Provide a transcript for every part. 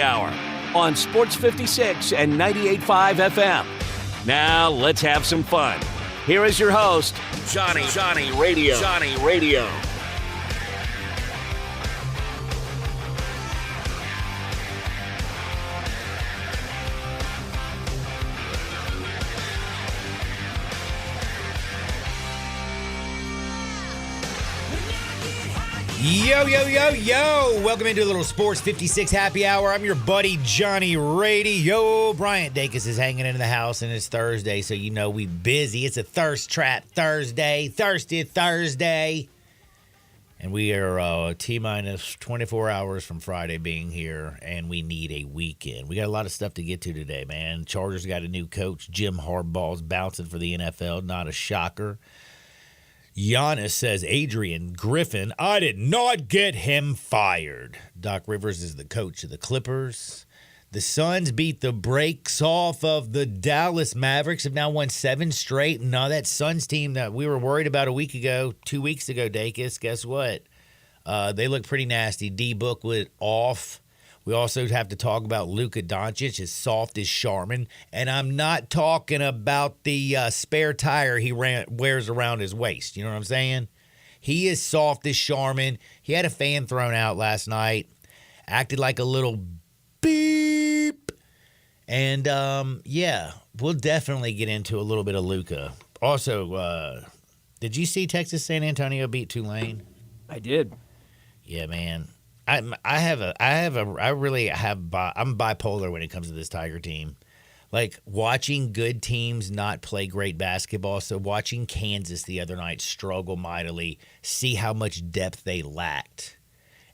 Hour on Sports 56 and 98.5 FM. Now let's have some fun. Here is your host, Johnny Radio. Yo. Welcome into a little Sports 56 happy hour. I'm your buddy, Johnny Radio. Bryant Dacus is hanging in the house, and it's Thursday, so you know we busy. It's a Thirst Trap Thursday, Thirsty Thursday. And we are T-minus 24 hours from Friday being here, and we need a weekend. We got a lot of stuff to get to today, man. Chargers got a new coach. Jim Harbaugh's bouncing for the NFL. Not a shocker. Giannis says, Adrian Griffin, I did not get him fired. Doc Rivers is the coach of the Clippers. The Suns beat the brakes off of the Dallas Mavericks, have now won 7 straight. And now that Suns team that we were worried about 2 weeks ago, Dacus, guess what? They look pretty nasty. D-Book went off. We also have to talk about Luka Doncic, as soft as Charmin. And I'm not talking about the spare tire he wears around his waist. You know what I'm saying? He is soft as Charmin. He had a fan thrown out last night. Acted like a little beep. And, we'll definitely get into a little bit of Luka. Also, did you see Texas San Antonio beat Tulane? I did. Yeah, man. I'm bipolar when it comes to this Tiger team. Like, watching good teams not play great basketball. So watching Kansas the other night struggle mightily, see how much depth they lacked.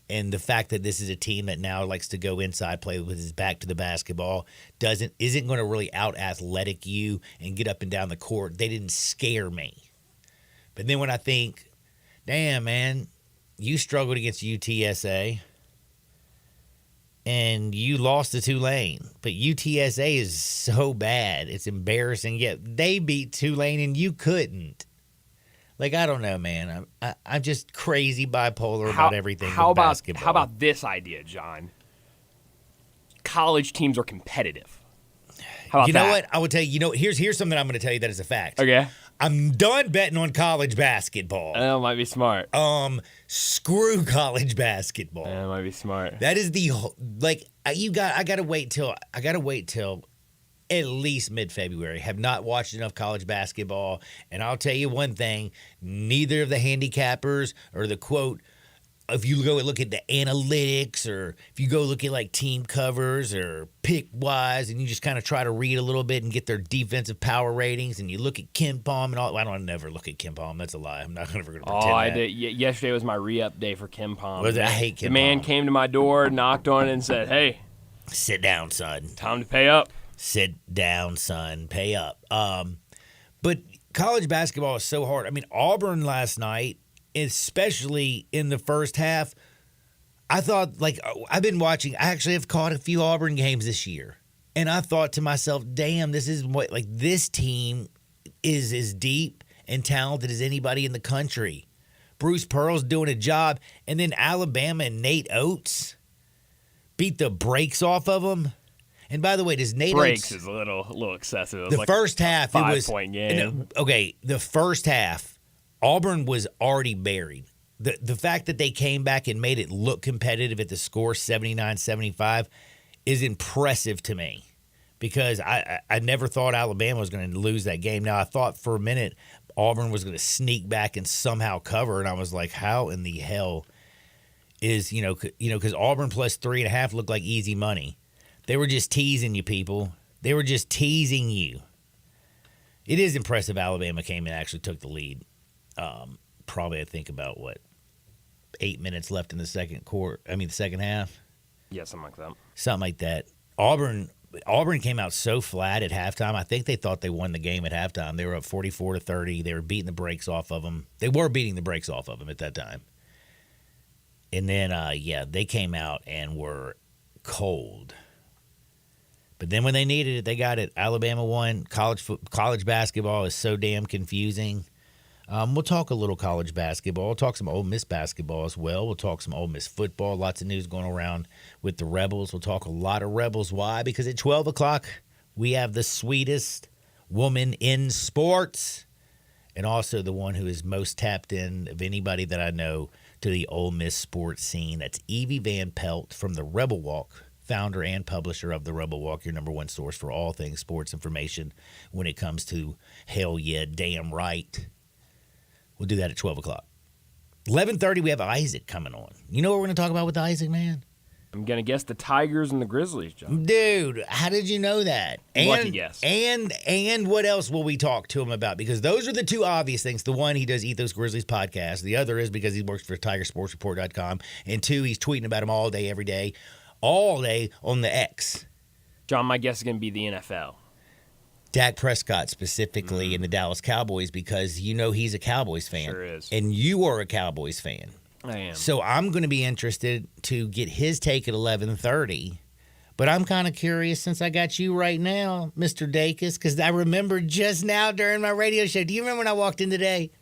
And the fact that this is a team that now likes to go inside, play with his back to the basketball, isn't going to really out-athletic you and get up and down the court. They didn't scare me. But then when I think, damn, man, you struggled against UTSA, and you lost to Tulane. But UTSA is so bad. It's embarrassing. Yet they beat Tulane, and you couldn't. Like, I don't know, man. I'm just crazy bipolar about everything with basketball. How about this idea, John? College teams are competitive. How about you know that? what? I would tell you, here's something I'm going to tell you that is a fact. Okay. I'm done betting on college basketball. That might be smart. Screw college basketball. That might be smart. That is I gotta wait till at least mid-February. Have not watched enough college basketball, and I'll tell you one thing: neither of the handicappers or the quote. If you go and look at the analytics, or if you go look at like team covers or pick wise, and you just kind of try to read a little bit and get their defensive power ratings, and you look at KenPom and all. I don't never look at KenPom. That's a lie. I'm not ever going to pretend that. I did. Yesterday was my re-up day for KenPom. I hate KenPom. The man came to my door, knocked on it, and said, "Hey, sit down, son. Time to pay up. Sit down, son. Pay up." But college basketball is so hard. I mean, Auburn last night, especially in the first half, I thought, I've been watching. I actually have caught a few Auburn games this year, and I thought to myself, damn, this team is as deep and talented as anybody in the country. Bruce Pearl's doing a job, and then Alabama and Nate Oates beat the brakes off of them. And by the way, does Nate Breaks Oates, is a little excessive. The first half, it was 5-point game. The first half, Auburn was already buried. The fact that they came back and made it look competitive at the score 79-75 is impressive to me, because I never thought Alabama was going to lose that game. Now, I thought for a minute Auburn was going to sneak back and somehow cover, and I was like, how in the hell is, because Auburn plus 3.5 looked like easy money. They were just teasing you, people. They were just teasing you. It is impressive Alabama came and actually took the lead. Probably, I think, about 8 minutes left in the second half. Yeah, something like that. Something like that. Auburn came out so flat at halftime. I think they thought they won the game at halftime. They were up 44-30. They were beating the brakes off of them. They were beating the brakes off of them at that time. And then, they came out and were cold. But then when they needed it, they got it. Alabama won. College basketball is so damn confusing. We'll talk a little college basketball. We'll talk some Ole Miss basketball as well. We'll talk some Ole Miss football. Lots of news going around with the Rebels. We'll talk a lot of Rebels. Why? Because at 12 o'clock, we have the sweetest woman in sports and also the one who is most tapped in of anybody that I know to the Ole Miss sports scene. That's Evie Van Pelt from the Rebel Walk, founder and publisher of the Rebel Walk, your number one source for all things sports information when it comes to hell yeah, damn right. We'll do that at 12 o'clock. 11:30, we have Isaac coming on. You know what we're going to talk about with Isaac, man? I'm going to guess the Tigers and the Grizzlies, John. Dude, how did you know that? Lucky guess. And what else will we talk to him about? Because those are the two obvious things. The one, he does Ethos Grizzlies podcast. The other is because he works for TigerSportsReport.com. And two, he's tweeting about him all day, every day, all day on the X. John, my guess is going to be the NFL. Dak Prescott specifically in the Dallas Cowboys because you know he's a Cowboys fan. Sure is. And you are a Cowboys fan. I am. So I'm going to be interested to get his take at 11:30. But I'm kind of curious since I got you right now, Mr. Dacus, because I remember just now during my radio show. Do you remember when I walked in today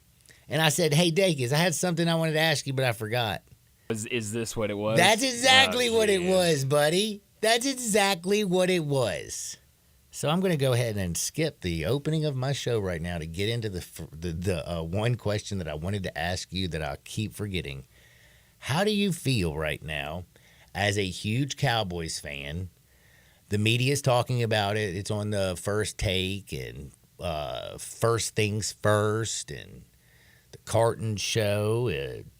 and I said, hey, Dacus, I had something I wanted to ask you, but I forgot. Is this what it was? That's exactly what it was, buddy. That's exactly what it was. So I'm going to go ahead and skip the opening of my show right now to get into the one question that I wanted to ask you that I'll keep forgetting. How do you feel right now as a huge Cowboys fan? The media is talking about it. It's on the First Take and First Things First and the Carton Show,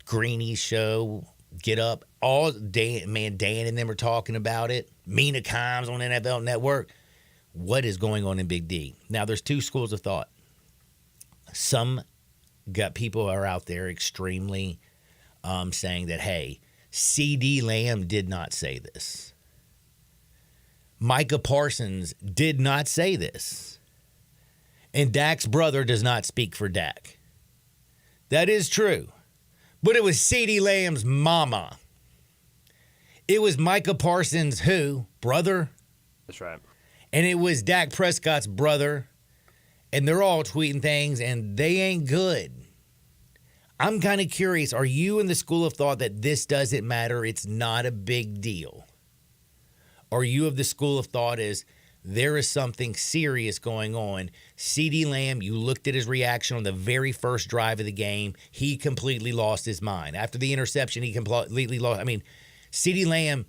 Greeny's Show, Get Up. All Dan and them are talking about it. Mina Kimes on NFL Network. What is going on in Big D? Now, there's two schools of thought. Some people are out there extremely saying that, hey, C.D. Lamb did not say this. Micah Parsons did not say this. And Dak's brother does not speak for Dak. That is true. But it was C.D. Lamb's mama. It was Micah Parsons' who? Brother? That's right. And it was Dak Prescott's brother, and they're all tweeting things, and they ain't good. I'm kind of curious, are you in the school of thought that this doesn't matter, it's not a big deal? Are you of the school of thought is there is something serious going on? CeeDee Lamb, you looked at his reaction on the very first drive of the game, he completely lost his mind. After the interception, he completely lost. I mean, CeeDee Lamb,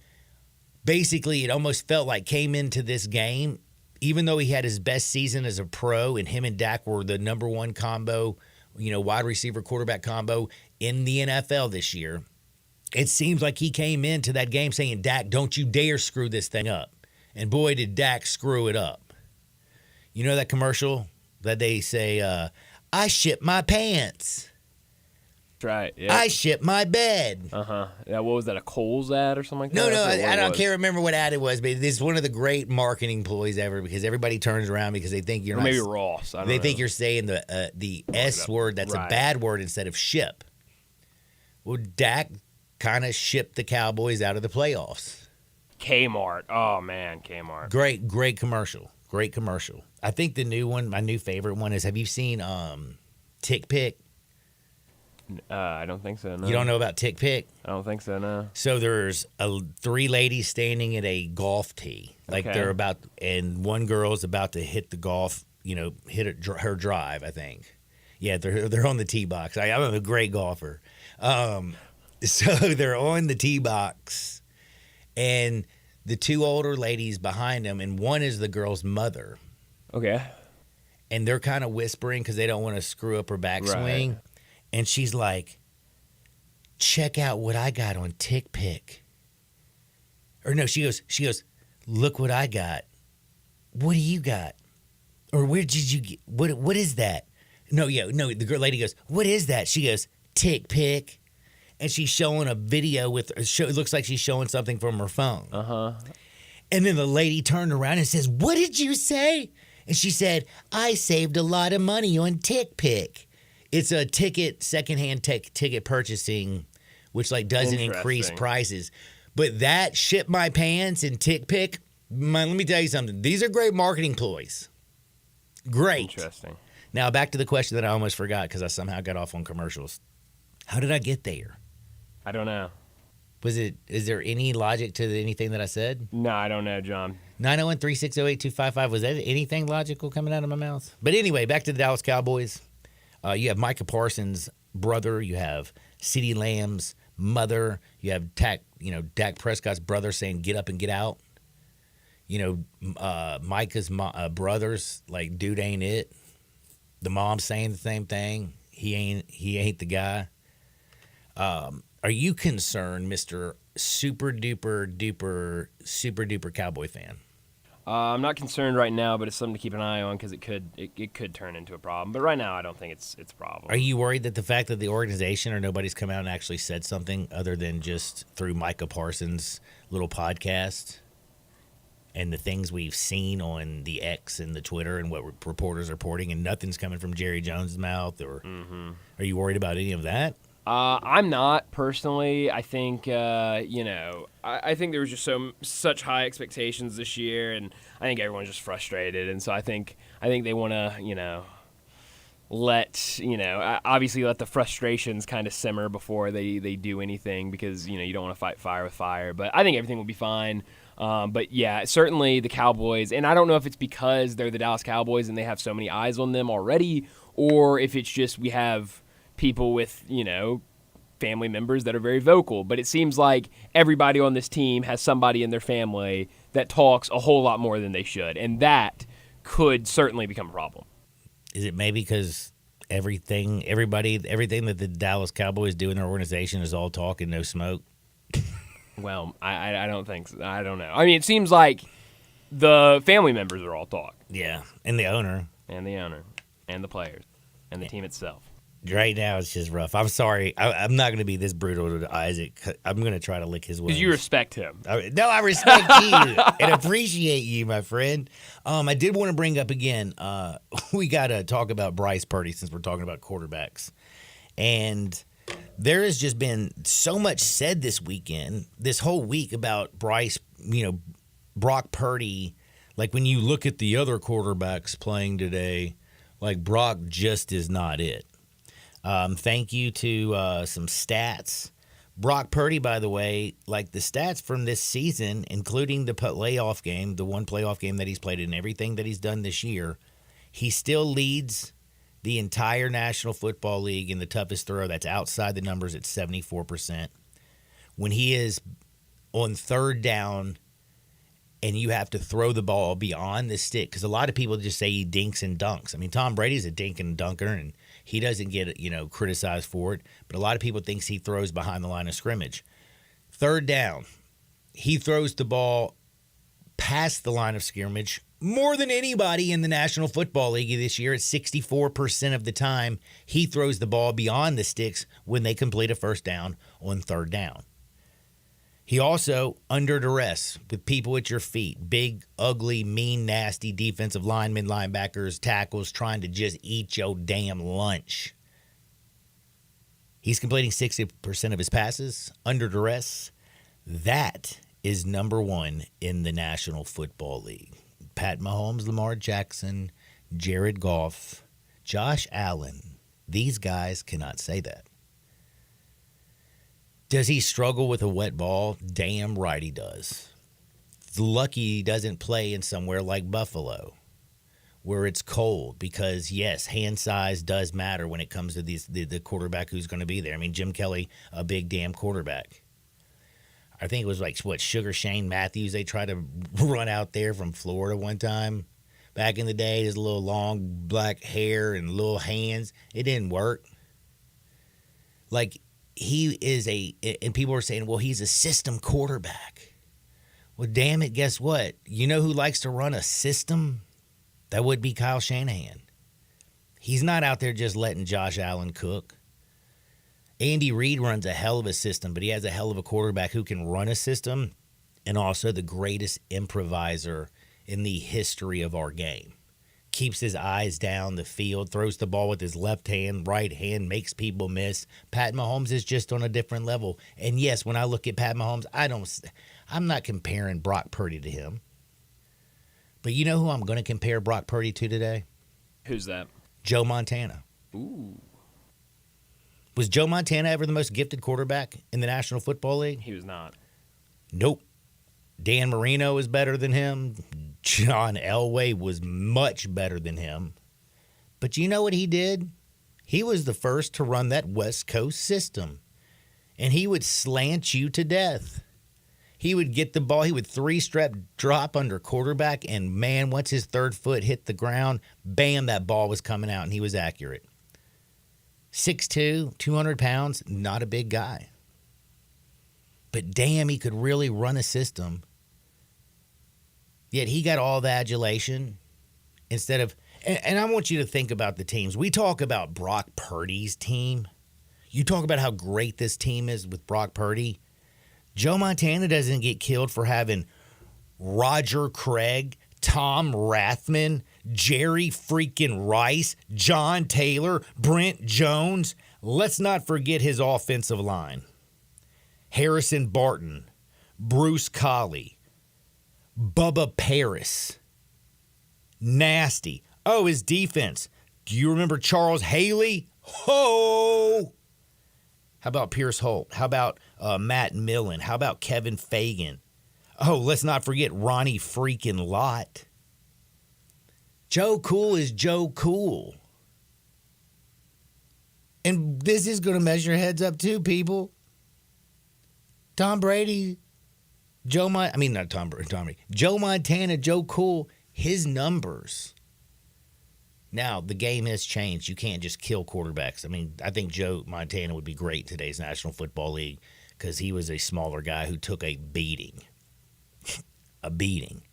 basically, it almost felt like came into this game, even though he had his best season as a pro and him and Dak were the number one combo, wide receiver quarterback combo in the NFL this year. It seems like he came into that game saying, Dak, don't you dare screw this thing up. And boy, did Dak screw it up. You know that commercial that they say, I shit my pants. Right. Yeah. I shit my bed. Yeah. What was that? A Kohl's ad or something like No, that? I can't remember what ad it was, but it's one of the great marketing ploys ever because everybody turns around because they think you're or not. Maybe Ross. I don't know. Think you're saying the S word. That's a bad word instead of ship. Well, Dak kind of shipped the Cowboys out of the playoffs. Kmart. Oh man, Kmart. Great commercial. Great commercial. I think the new one, my new favorite one is. Have you seen Tick Pick? I don't think so, no. You don't know about Tick Pick? I don't think so, no. So there's three ladies standing at a golf tee. Like they're about, and one girl's about to hit the golf, hit her drive, I think. Yeah, they're on the tee box. I'm a great golfer. So they're on the tee box, and the two older ladies behind them, and one is the girl's mother. Okay. And they're kind of whispering because they don't want to screw up her backswing. Right. And she's like, check out what I got on Tick Pick. Or no, she goes, look what I got. What do you got? Or where did you get, what is that? The lady goes, what is that? She goes, Tick Pick. And she's showing a video it looks like she's showing something from her phone. And then the lady turned around and says, what did you say? And she said, I saved a lot of money on Tick Pick. It's a secondhand ticket purchasing, which doesn't increase prices. But that Ship My Pants and Tick Pick, let me tell you something. These are great marketing ploys. Great. Interesting. Now, back to the question that I almost forgot because I somehow got off on commercials. How did I get there? I don't know. Is there any logic to anything that I said? No, I don't know, John. 901-360-8255. Was that anything logical coming out of my mouth? But anyway, back to the Dallas Cowboys. You have Micah Parsons' brother. You have CeeDee Lamb's mother. You have Dak Prescott's brother saying, get up and get out. Micah's brothers, like, dude ain't it. The mom's saying the same thing. He ain't the guy. Are you concerned, Mr. Super duper Cowboy fan? I'm not concerned right now, but it's something to keep an eye on because it could turn into a problem. But right now, I don't think it's a problem. Are you worried that the fact that the organization or nobody's come out and actually said something other than just through Micah Parsons' little podcast and the things we've seen on the X and the Twitter and what reporters are reporting, and nothing's coming from Jerry Jones' mouth? Or Are you worried about any of that? I'm not personally. I think I think there was just such high expectations this year, and I think everyone's just frustrated, and so I think they want to obviously let the frustrations kind of simmer before they do anything, because you don't want to fight fire with fire. But I think everything will be fine. But yeah, certainly the Cowboys, and I don't know if it's because they're the Dallas Cowboys and they have so many eyes on them already, or if it's just we have people with, family members that are very vocal. But it seems like everybody on this team has somebody in their family that talks a whole lot more than they should, and that could certainly become a problem. Is it maybe because everything that the Dallas Cowboys do in their organization is all talk and no smoke? Well, I don't think so. I don't know. I mean, it seems like the family members are all talk. Yeah, and the owner. And the owner. And the players. And the team itself. Right now, it's just rough. I'm sorry. I'm not going to be this brutal to Isaac. I'm going to try to lick his wings. Because you respect him. I respect you and appreciate you, my friend. I did want to bring up again, we got to talk about Bryce Purdy since we're talking about quarterbacks. And there has just been so much said this whole week about Bryce, Brock Purdy. Like, when you look at the other quarterbacks playing today, like, Brock just is not it. Thank you to some stats. Brock Purdy, by the way, like the stats from this season, including the playoff game, the one playoff game that he's played in, everything that he's done this year, he still leads the entire National Football League in the toughest throw. That's outside the numbers at 74%. When he is on third down and you have to throw the ball beyond the stick, because a lot of people just say he dinks and dunks. I mean, Tom Brady's a dink and dunker, and he doesn't get criticized for it, but a lot of people think he throws behind the line of scrimmage. Third down, he throws the ball past the line of scrimmage more than anybody in the National Football League this year. At 64% of the time, he throws the ball beyond the sticks when they complete a first down on third down. He also, under duress, with people at your feet, big, ugly, mean, nasty defensive linemen, linebackers, tackles, trying to just eat your damn lunch. He's completing 60% of his passes under duress. That is number one in the National Football League. Pat Mahomes, Lamar Jackson, Jared Goff, Josh Allen. These guys cannot say that. Does he struggle with a wet ball? Damn right he does. It's lucky he doesn't play in somewhere like Buffalo, where it's cold, because, yes, hand size does matter when it comes to the quarterback who's going to be there. I mean, Jim Kelly, a big damn quarterback. I think it was Sugar Shane Matthews they tried to run out there from Florida one time. Back in the day, his little long black hair and little hands. It didn't work. He is and people are saying, well, he's a system quarterback. Well, damn it, guess what? You know who likes to run a system? That would be Kyle Shanahan. He's not out there just letting Josh Allen cook. Andy Reid runs a hell of a system, but he has a hell of a quarterback who can run a system, and also the greatest improviser in the history of our game. Keeps his eyes down the field, throws the ball with his left hand, right hand, makes people miss. Pat Mahomes is just on a different level. And yes, when I look at Pat Mahomes, I'm not comparing Brock Purdy to him. But you know who I'm going to compare Brock Purdy to today? Who's that? Joe Montana. Ooh. Was Joe Montana ever the most gifted quarterback in the National Football League? He was not. Nope. Dan Marino is better than him. John Elway was much better than him. But you know what he did? He was the first to run that West Coast system. And he would slant you to death. He would get the ball. He would three-step drop under quarterback. And, man, once his third foot hit the ground, bam, that ball was coming out, and he was accurate. 6'2", 200 pounds, not a big guy. But, damn, he could really run a system. Yet he got all the adulation instead of – and I want you to think about the teams. We talk about Brock Purdy's team. You talk about how great this team is with Brock Purdy. Joe Montana doesn't get killed for having Roger Craig, Tom Rathman, Jerry freaking Rice, John Taylor, Brent Jones. Let's not forget his offensive line. Harrison Barton, Bruce Collie, Bubba Paris. Nasty. Oh, his defense. Do you remember Charles Haley? Ho! How about Pierce Holt? How about Matt Millen? How about Kevin Fagan? Oh, let's not forget Ronnie freaking Lott. Joe Cool is Joe Cool. And this is going to measure heads up too, people. Tom Brady, Joe Montana, Joe Cool, his numbers. Now, the game has changed. You can't just kill quarterbacks. I mean, I think Joe Montana would be great in today's National Football League because he was a smaller guy who took a beating. A beating.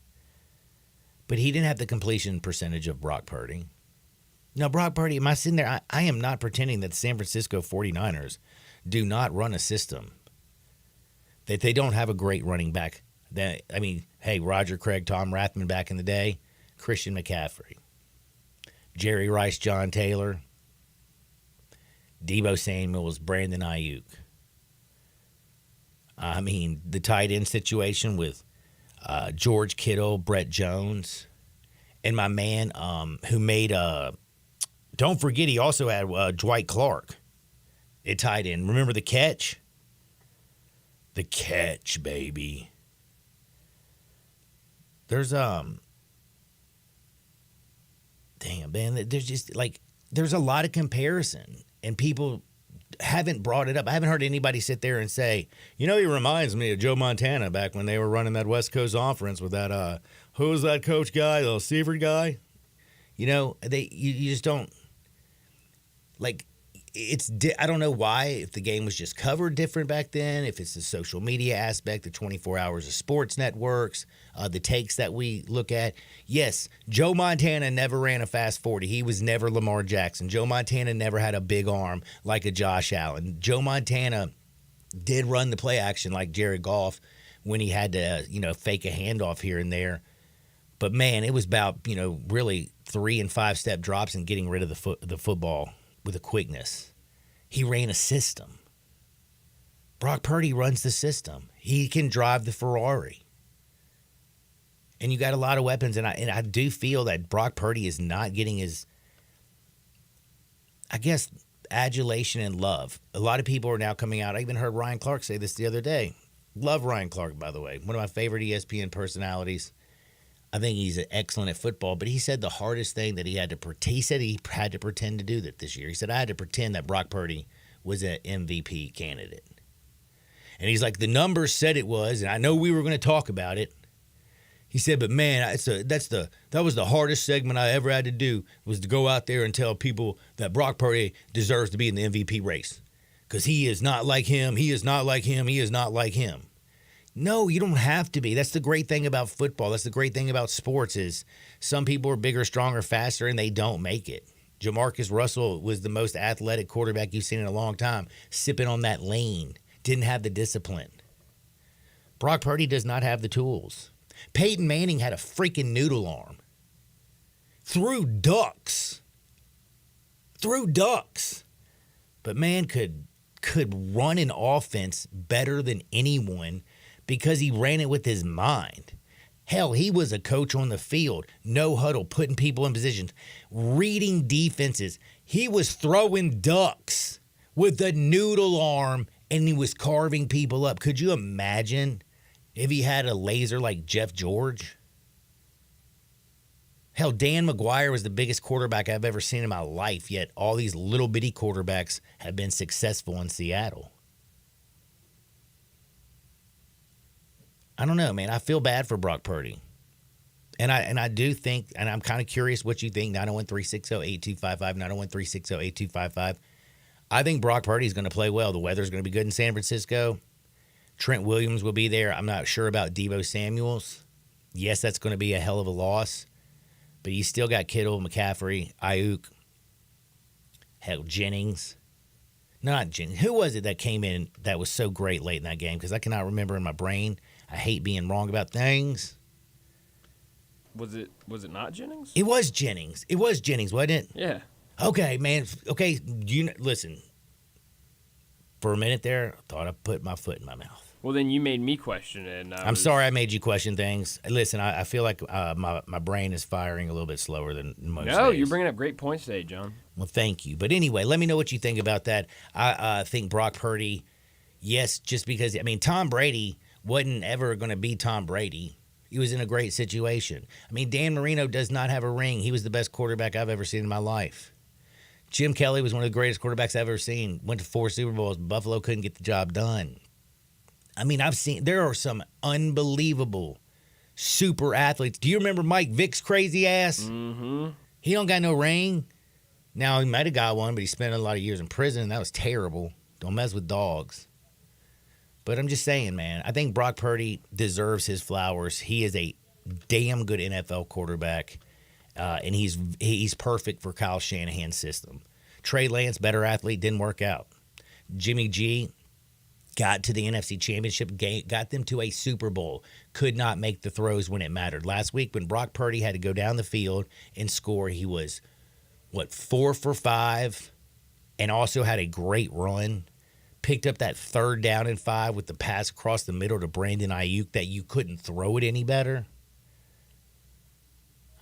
But he didn't have the completion percentage of Brock Purdy. Now, Brock Purdy, am I sitting there? I am not pretending that the San Francisco 49ers do not run a system. That they don't have a great running back. Hey, Roger Craig, Tom Rathman back in the day, Christian McCaffrey. Jerry Rice, John Taylor, Deebo Samuels, Brandon Ayuk. I mean, the tight end situation with George Kittle, Brett Jones, and my man who made don't forget he also had Dwight Clark at tight end. Remember the catch? The catch, baby. There's damn, man, there's a lot of comparison, and people haven't brought it up. I haven't heard anybody sit there and say, he reminds me of Joe Montana back when they were running that West Coast offense with that, who was that coach guy, the Seifert guy? You just don't, I don't know why, if the game was just covered different back then, if it's the social media aspect, the 24 hours of sports networks, the takes that we look at. Yes, Joe Montana never ran a fast 40. He was never Lamar Jackson. Joe Montana never had a big arm like a Josh Allen. Joe Montana did run the play action like Jared Goff when he had to, fake a handoff here and there. But, man, it was about, really 3- and 5-step drops and getting rid of the football with a quickness. He ran a system. Brock Purdy runs the system. He can drive the Ferrari. And you got a lot of weapons, and I do feel that Brock Purdy is not getting his, adulation and love. A lot of people are now coming out. I even heard Ryan Clark say this the other day. Love Ryan Clark, by the way. One of my favorite ESPN personalities. I think he's excellent at football, but he said the hardest thing that he had to pretend to do that this year. He said, I had to pretend that Brock Purdy was an MVP candidate. And he's like, the numbers said it was, and I know we were going to talk about it. He said, but man, that was the hardest segment I ever had to do, was to go out there and tell people that Brock Purdy deserves to be in the MVP race. Because he is not like him, he is not like him, he is not like him. No, you don't have to be. That's the great thing about football. That's the great thing about sports is some people are bigger, stronger, faster, and they don't make it. Jamarcus Russell was the most athletic quarterback you've seen in a long time, sipping on that lane, didn't have the discipline. Brock Purdy does not have the tools. Peyton Manning had a freaking noodle arm. Threw ducks. But man could run an offense better than anyone, because he ran it with his mind. Hell, he was a coach on the field, no huddle, putting people in positions, reading defenses. He was throwing ducks with a noodle arm, and he was carving people up. Could you imagine if he had a laser like Jeff George? Hell, Dan McGuire was the biggest quarterback I've ever seen in my life, yet all these little bitty quarterbacks have been successful in Seattle. I don't know, man. I feel bad for Brock Purdy. And I do think, and I'm kind of curious what you think, 901-360-8255, 901-360-8255. I think Brock Purdy is going to play well. The weather's going to be good in San Francisco. Trent Williams will be there. I'm not sure about Deebo Samuels. Yes, that's going to be a hell of a loss. But you still got Kittle, McCaffrey, Ayuk, hell, Jennings. Not Jennings. Who was it that came in that was so great late in that game? Because I cannot remember in my brain. I hate being wrong about things. Was it not Jennings? It was Jennings. It was Jennings, wasn't it? Yeah. Okay, man. Okay, listen. For a minute there, I thought I put my foot in my mouth. Well, then you made me question it. I'm sorry I made you question things. Listen, I feel like my brain is firing a little bit slower than most No, days. you're bringing up great points today, John. Well, thank you. But anyway, let me know what you think about that. I think Brock Purdy, yes, just because, Tom Brady wasn't ever going to be Tom Brady. He was in a great situation. Dan Marino does not have a ring. He was the best quarterback I've ever seen in my life. Jim Kelly was one of the greatest quarterbacks I've ever seen. Went to 4 Super Bowls. Buffalo couldn't get the job done. There are some unbelievable super athletes. Do you remember Mike Vick's crazy ass? Mm-hmm. He don't got no ring. Now, he might have got one, but he spent a lot of years in prison, and that was terrible. Don't mess with dogs. But I'm just saying, man, I think Brock Purdy deserves his flowers. He is a damn good NFL quarterback, and he's perfect for Kyle Shanahan's system. Trey Lance, better athlete, didn't work out. Jimmy G got to the NFC Championship game, got them to a Super Bowl, could not make the throws when it mattered. Last week, when Brock Purdy had to go down the field and score, he was, 4 for 5, and also had a great run. Picked up that 3rd down and 5 with the pass across the middle to Brandon Ayuk that you couldn't throw it any better.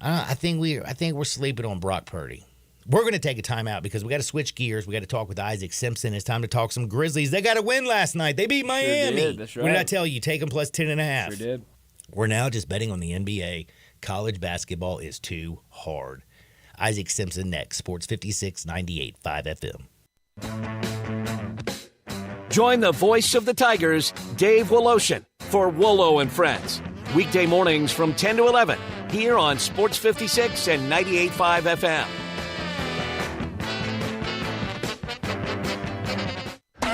I think we're sleeping on Brock Purdy. We're going to take a timeout because we got to switch gears. We got to talk with Isaac Simpson. It's time to talk some Grizzlies. They got a win last night. They beat Miami. Sure did. That's right. What did I tell you? Take them plus 10.5. Sure did. We're now just betting on the NBA. College basketball is too hard. Isaac Simpson next. Sports 56, 98.5 FM. Join the voice of the Tigers, Dave Woloshin, for Wolo and Friends. Weekday mornings from 10 to 11 here on Sports 56 and 98.5 FM.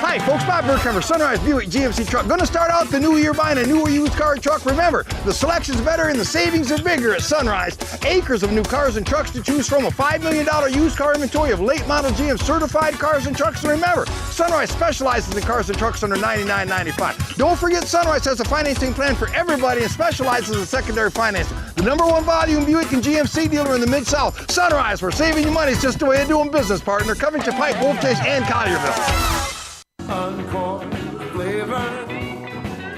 Hi, folks. Bob Burkhammer, Sunrise Buick GMC Truck. Going to start out the new year buying a new or used car or truck. Remember, the selection's better and the savings are bigger at Sunrise. Acres of new cars and trucks to choose from. A $5 million used car inventory of late model GM certified cars and trucks. And remember, Sunrise specializes in cars and trucks under $99.95. Don't forget, Sunrise has a financing plan for everybody and specializes in secondary financing. The #1 volume Buick and GMC dealer in the Mid-South. Sunrise, where saving you money is just the way of doing business, partner. Covington Pike, Wolf Chase, and Collierville. Uncorked flavor,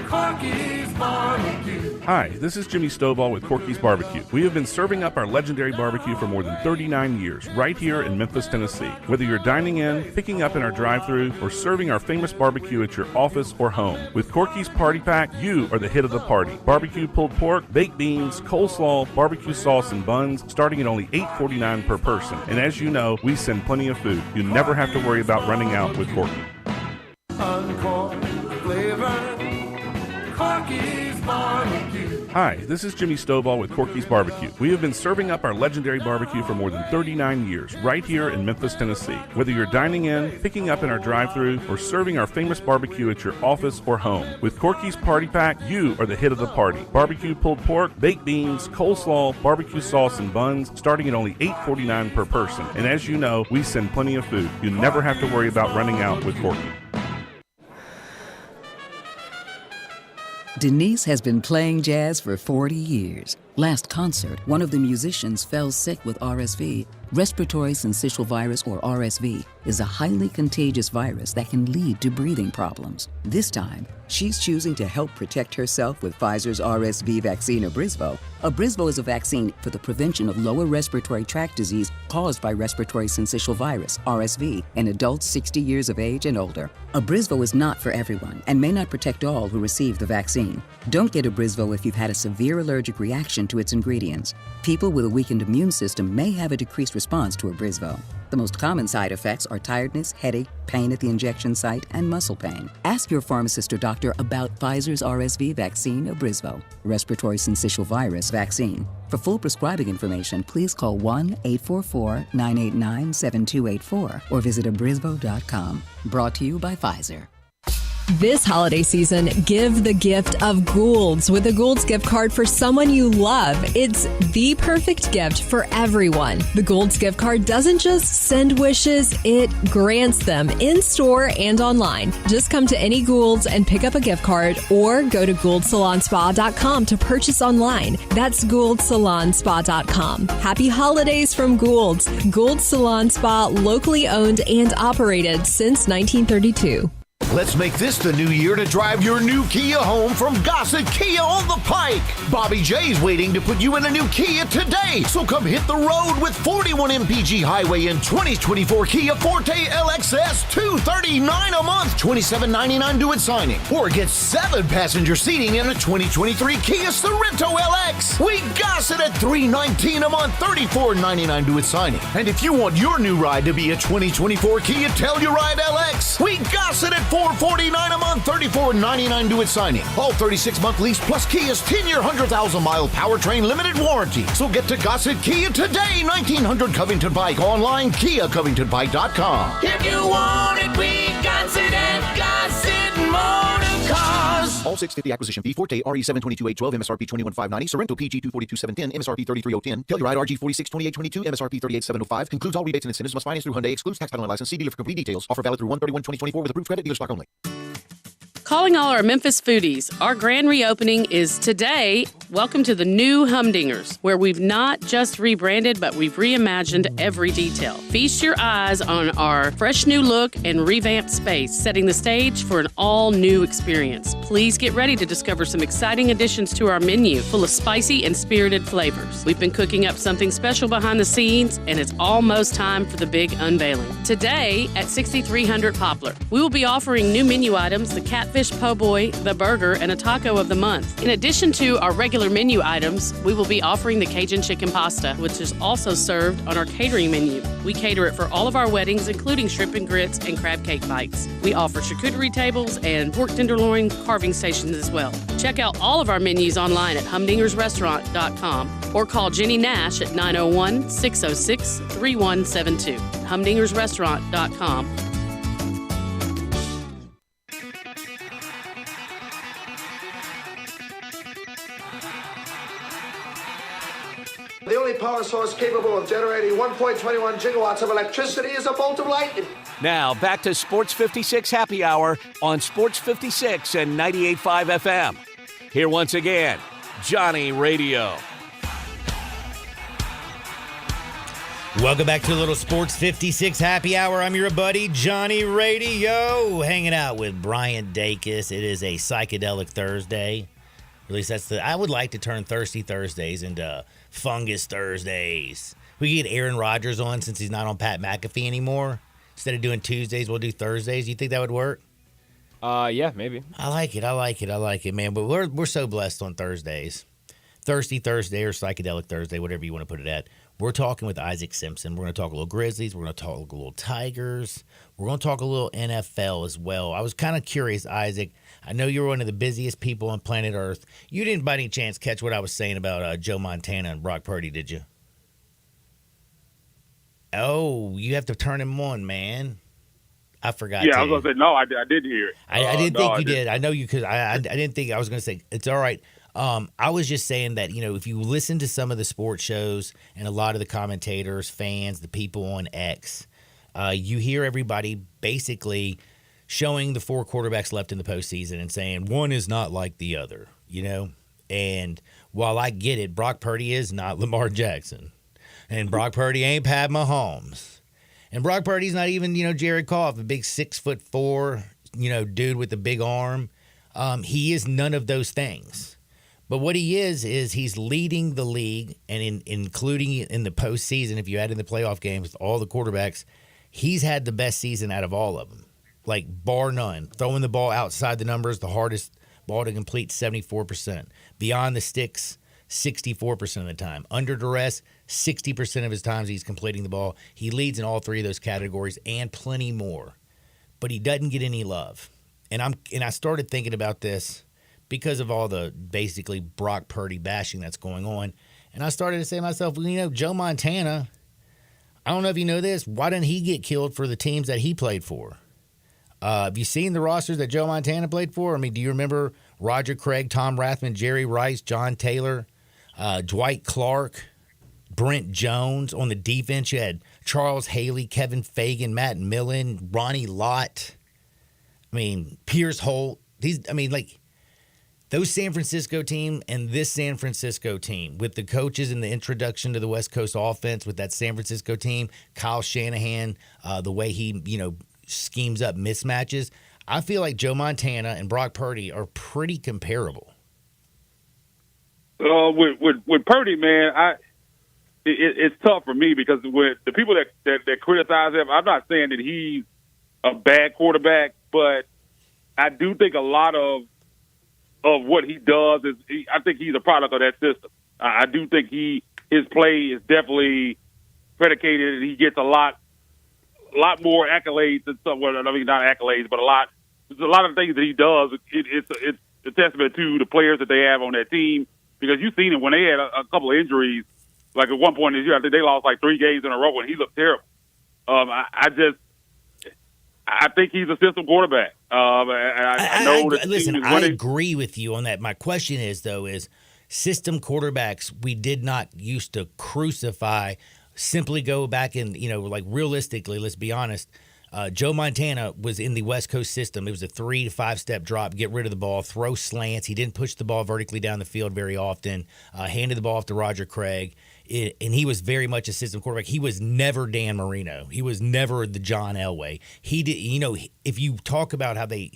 Corky's Barbecue. Hi, this is Jimmy Stovall with Corky's Barbecue. We have been serving up our legendary barbecue for more than 39 years, right here in Memphis, Tennessee. Whether you're dining in, picking up in our drive-thru, or serving our famous barbecue at your office or home, with Corky's Party Pack, you are the hit of the party. Barbecue pulled pork, baked beans, coleslaw, barbecue sauce, and buns, starting at only $8.49 per person. And as you know, we send plenty of food. You never have to worry about running out with Corky. Uncorked flavor, Corky's Barbecue. Hi, this is Jimmy Stovall with Corky's Barbecue. We have been serving up our legendary barbecue for more than 39 years, right here in Memphis, Tennessee. Whether you're dining in, picking up in our drive-thru, or serving our famous barbecue at your office or home, with Corky's Party Pack, you are the hit of the party. Barbecue pulled pork, baked beans, coleslaw, barbecue sauce, and buns, starting at only $8.49 per person. And as you know, we send plenty of food. You never have to worry about running out with Corky. Denise has been playing jazz for 40 years. Last concert, one of the musicians fell sick with RSV. Respiratory syncytial virus, or RSV, is a highly contagious virus that can lead to breathing problems. This time, she's choosing to help protect herself with Pfizer's RSV vaccine, Abrysvo. Abrysvo is a vaccine for the prevention of lower respiratory tract disease caused by respiratory syncytial virus, RSV, in adults 60 years of age and older. Abrysvo is not for everyone and may not protect all who receive the vaccine. Don't get Abrysvo if you've had a severe allergic reaction to its ingredients. People with a weakened immune system may have a decreased response to Abrysvo. The most common side effects are tiredness, headache, pain at the injection site, and muscle pain. Ask your pharmacist or doctor about Pfizer's RSV vaccine, Abrysvo, respiratory syncytial virus vaccine. For full prescribing information, please call 1-844-989-7284 or visit abrysvo.com. Brought to you by Pfizer. This holiday season, give the gift of Gould's with a Gould's gift card for someone you love. It's the perfect gift for everyone. The Gould's gift card doesn't just send wishes, it grants them in store and online. Just come to any Gould's and pick up a gift card or go to GouldSalonSpa.com to purchase online. That's GouldSalonSpa.com. Happy holidays from Gould's. Gould's Salon Spa, locally owned and operated since 1932. Let's make this the new year to drive your new Kia home from Gossett Kia on the Pike. Bobby J's waiting to put you in a new Kia today. So come hit the road with 41 MPG Highway and 2024 Kia Forte LXS, $239 a month, $27.99 due at signing. Or get 7 passenger seating in a 2023 Kia Sorento LX. We Gossett at $319 a month, $34.99 due at signing. And if you want your new ride to be a 2024 Kia Telluride LX, we Gossett at $449 a month, $34.99 due at signing. All 36-month lease plus Kia's 10-year, 100,000-mile powertrain limited warranty. So get to Gossett Kia today, 1900 Covington Pike. Online, KiaCovingtonPike.com. If you want it, we got it at Gossett Motor Cars. All 650 acquisition fee. Forte RE722-812, MSRP 21,590. Sorrento PG 242-710, MSRP 33,010. Telluride RG 462822, MSRP 38,705. Includes all rebates and incentives. Must finance through Hyundai. Excludes tax title and license. See dealer for complete details. Offer valid through 1/31/2024 with approved credit. Dealer stock only. Calling all our Memphis foodies. Our grand reopening is today. Welcome to the new Humdingers, where we've not just rebranded, but we've reimagined every detail. Feast your eyes on our fresh new look and revamped space, setting the stage for an all-new experience. Please get ready to discover some exciting additions to our menu, full of spicy and spirited flavors. We've been cooking up something special behind the scenes, and it's almost time for the big unveiling. Today at 6300 Poplar, we will be offering new menu items, the catfish po' boy, the burger, and a taco of the month. In addition to our regular menu items, we will be offering the Cajun chicken pasta, which is also served on our catering menu. We cater it for all of our weddings, including shrimp and grits and crab cake bites. We offer charcuterie tables and pork tenderloin carving stations as well. Check out all of our menus online at humdingersrestaurant.com or call Jenny Nash at 901-606-3172. humdingersrestaurant.com. The only power source capable of generating 1.21 gigawatts of electricity is a bolt of lightning. Now, back to Sports 56 Happy Hour on Sports 56 and 98.5 FM. Here once again, Johnny Radio. Welcome back to a little Sports 56 Happy Hour. I'm your buddy, Johnny Radio, hanging out with Brian Dacus. It is a psychedelic Thursday. At least that's I would like to turn Thirsty Thursdays into Fungus Thursdays. We get Aaron Rodgers on since he's not on Pat McAfee anymore. Instead of doing Tuesdays, we'll do Thursdays. You think that would work? Yeah, maybe. I like it, man. But we're so blessed on Thursdays. Thirsty Thursday or Psychedelic Thursday, whatever you want to put it at. We're talking with Isaac Simpson. We're going to talk a little Grizzlies. We're going to talk a little Tigers. We're going to talk a little NFL as well. I was kind of curious, Isaac. I know you're one of the busiest people on planet Earth. You didn't by any chance catch what I was saying about Joe Montana and Brock Purdy, did you? Oh, you have to turn him on, man. I forgot. Yeah, I was going to say, no, I didn't hear it. I didn't think you did. I know you could. I didn't think I was going to say, it's all right. I was just saying that, if you listen to some of the sports shows and a lot of the commentators, fans, the people on X, you hear everybody basically showing the 4 quarterbacks left in the postseason and saying one is not like the other, And while I get it, Brock Purdy is not Lamar Jackson. And Brock Purdy ain't Pat Mahomes. And Brock Purdy's not even, Jared Goff, a big 6'4", dude with a big arm. He is none of those things. But what he is he's leading the league, and including in the postseason, if you add in the playoff games, all the quarterbacks, he's had the best season out of all of them. Like, bar none. Throwing the ball outside the numbers, the hardest ball to complete, 74%. Beyond the sticks, 64% of the time. Under duress, 60% of his times he's completing the ball. He leads in all three of those categories and plenty more. But he doesn't get any love. And I started thinking about this because of all the basically Brock Purdy bashing that's going on. And I started to say to myself, well, Joe Montana, I don't know if you know this, why didn't he get killed for the teams that he played for? Have you seen the rosters that Joe Montana played for? I mean, do you remember Roger Craig, Tom Rathman, Jerry Rice, John Taylor, Dwight Clark, Brent Jones? On the defense, you had Charles Haley, Kevin Fagan, Matt Millen, Ronnie Lott. I mean, Pierce Holt. Those San Francisco team and this San Francisco team, with the coaches and the introduction to the West Coast offense with that San Francisco team, Kyle Shanahan, the way he, schemes up mismatches, I feel like Joe Montana and Brock Purdy are pretty comparable. With Purdy, man, it's tough for me because with the people that criticize him, I'm not saying that he's a bad quarterback, but I do think a lot of what he does I think he's a product of that system. I do think his play is definitely predicated, and he gets a lot more accolades than some. Well, I mean, not accolades, but there's a lot of things that he does. It's a testament to the players that they have on that team, because you've seen it when they had a couple of injuries. Like at one point this year, I think they lost like 3 games in a row, and he looked terrible. I think he's a system quarterback. I know that. Listen, I agree with you on that. My question is system quarterbacks we did not used to crucify. Simply go back and, realistically, let's be honest, Joe Montana was in the West Coast system. It was a 3 to 5 step drop, get rid of the ball, throw slants. He didn't push the ball vertically down the field very often, handed the ball off to Roger Craig, and he was very much a system quarterback. He was never Dan Marino. He was never the John Elway. He did, if you talk about how they,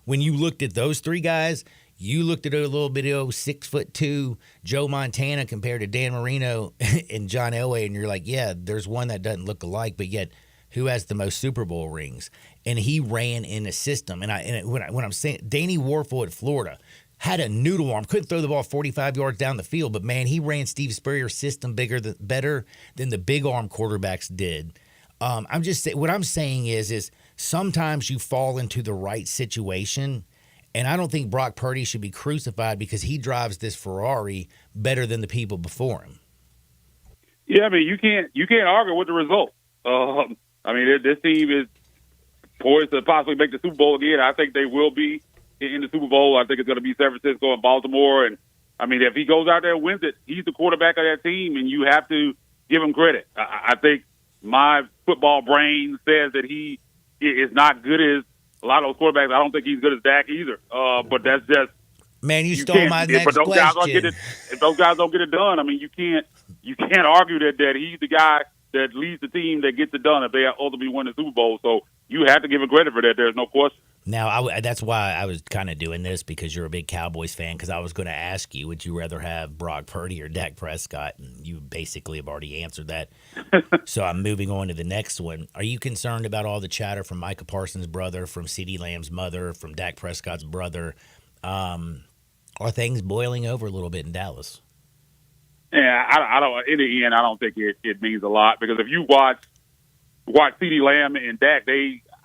when you looked at those 3 guys, you looked at a little bit of 6'2" Joe Montana compared to Dan Marino and John Elway, and you're like, yeah, there's one that doesn't look alike, but yet who has the most Super Bowl rings? And he ran in a system. And when I'm saying Danny Warfel at Florida had a noodle arm, couldn't throw the ball 45 yards down the field, but man, he ran Steve Spurrier's system better than the big arm quarterbacks did. What I'm saying is sometimes you fall into the right situation. And I don't think Brock Purdy should be crucified because he drives this Ferrari better than the people before him. Yeah, I mean, you can't argue with the result. This team is poised to possibly make the Super Bowl again. I think they will be in the Super Bowl. I think it's going to be San Francisco and Baltimore. And, if he goes out there and wins it, he's the quarterback of that team, and you have to give him credit. I think my football brain says that he is not good as a lot of those quarterbacks. I don't think he's good as Dak either. But that's just, man, you stole my next question. If those guys don't get it done, you can't argue that he's the guy that leads the team that gets it done if they ultimately win the Super Bowl. So you have to give him credit for that. There's no question. Now, that's why I was kind of doing this, because you're a big Cowboys fan, because I was going to ask you, would you rather have Brock Purdy or Dak Prescott? And you basically have already answered that. So I'm moving on to the next one. Are you concerned about all the chatter from Micah Parsons' brother, from CeeDee Lamb's mother, from Dak Prescott's brother? Are things boiling over a little bit in Dallas? Yeah, I don't. In the end, I don't think it means a lot, because if you watch CeeDee Lamb and Dak,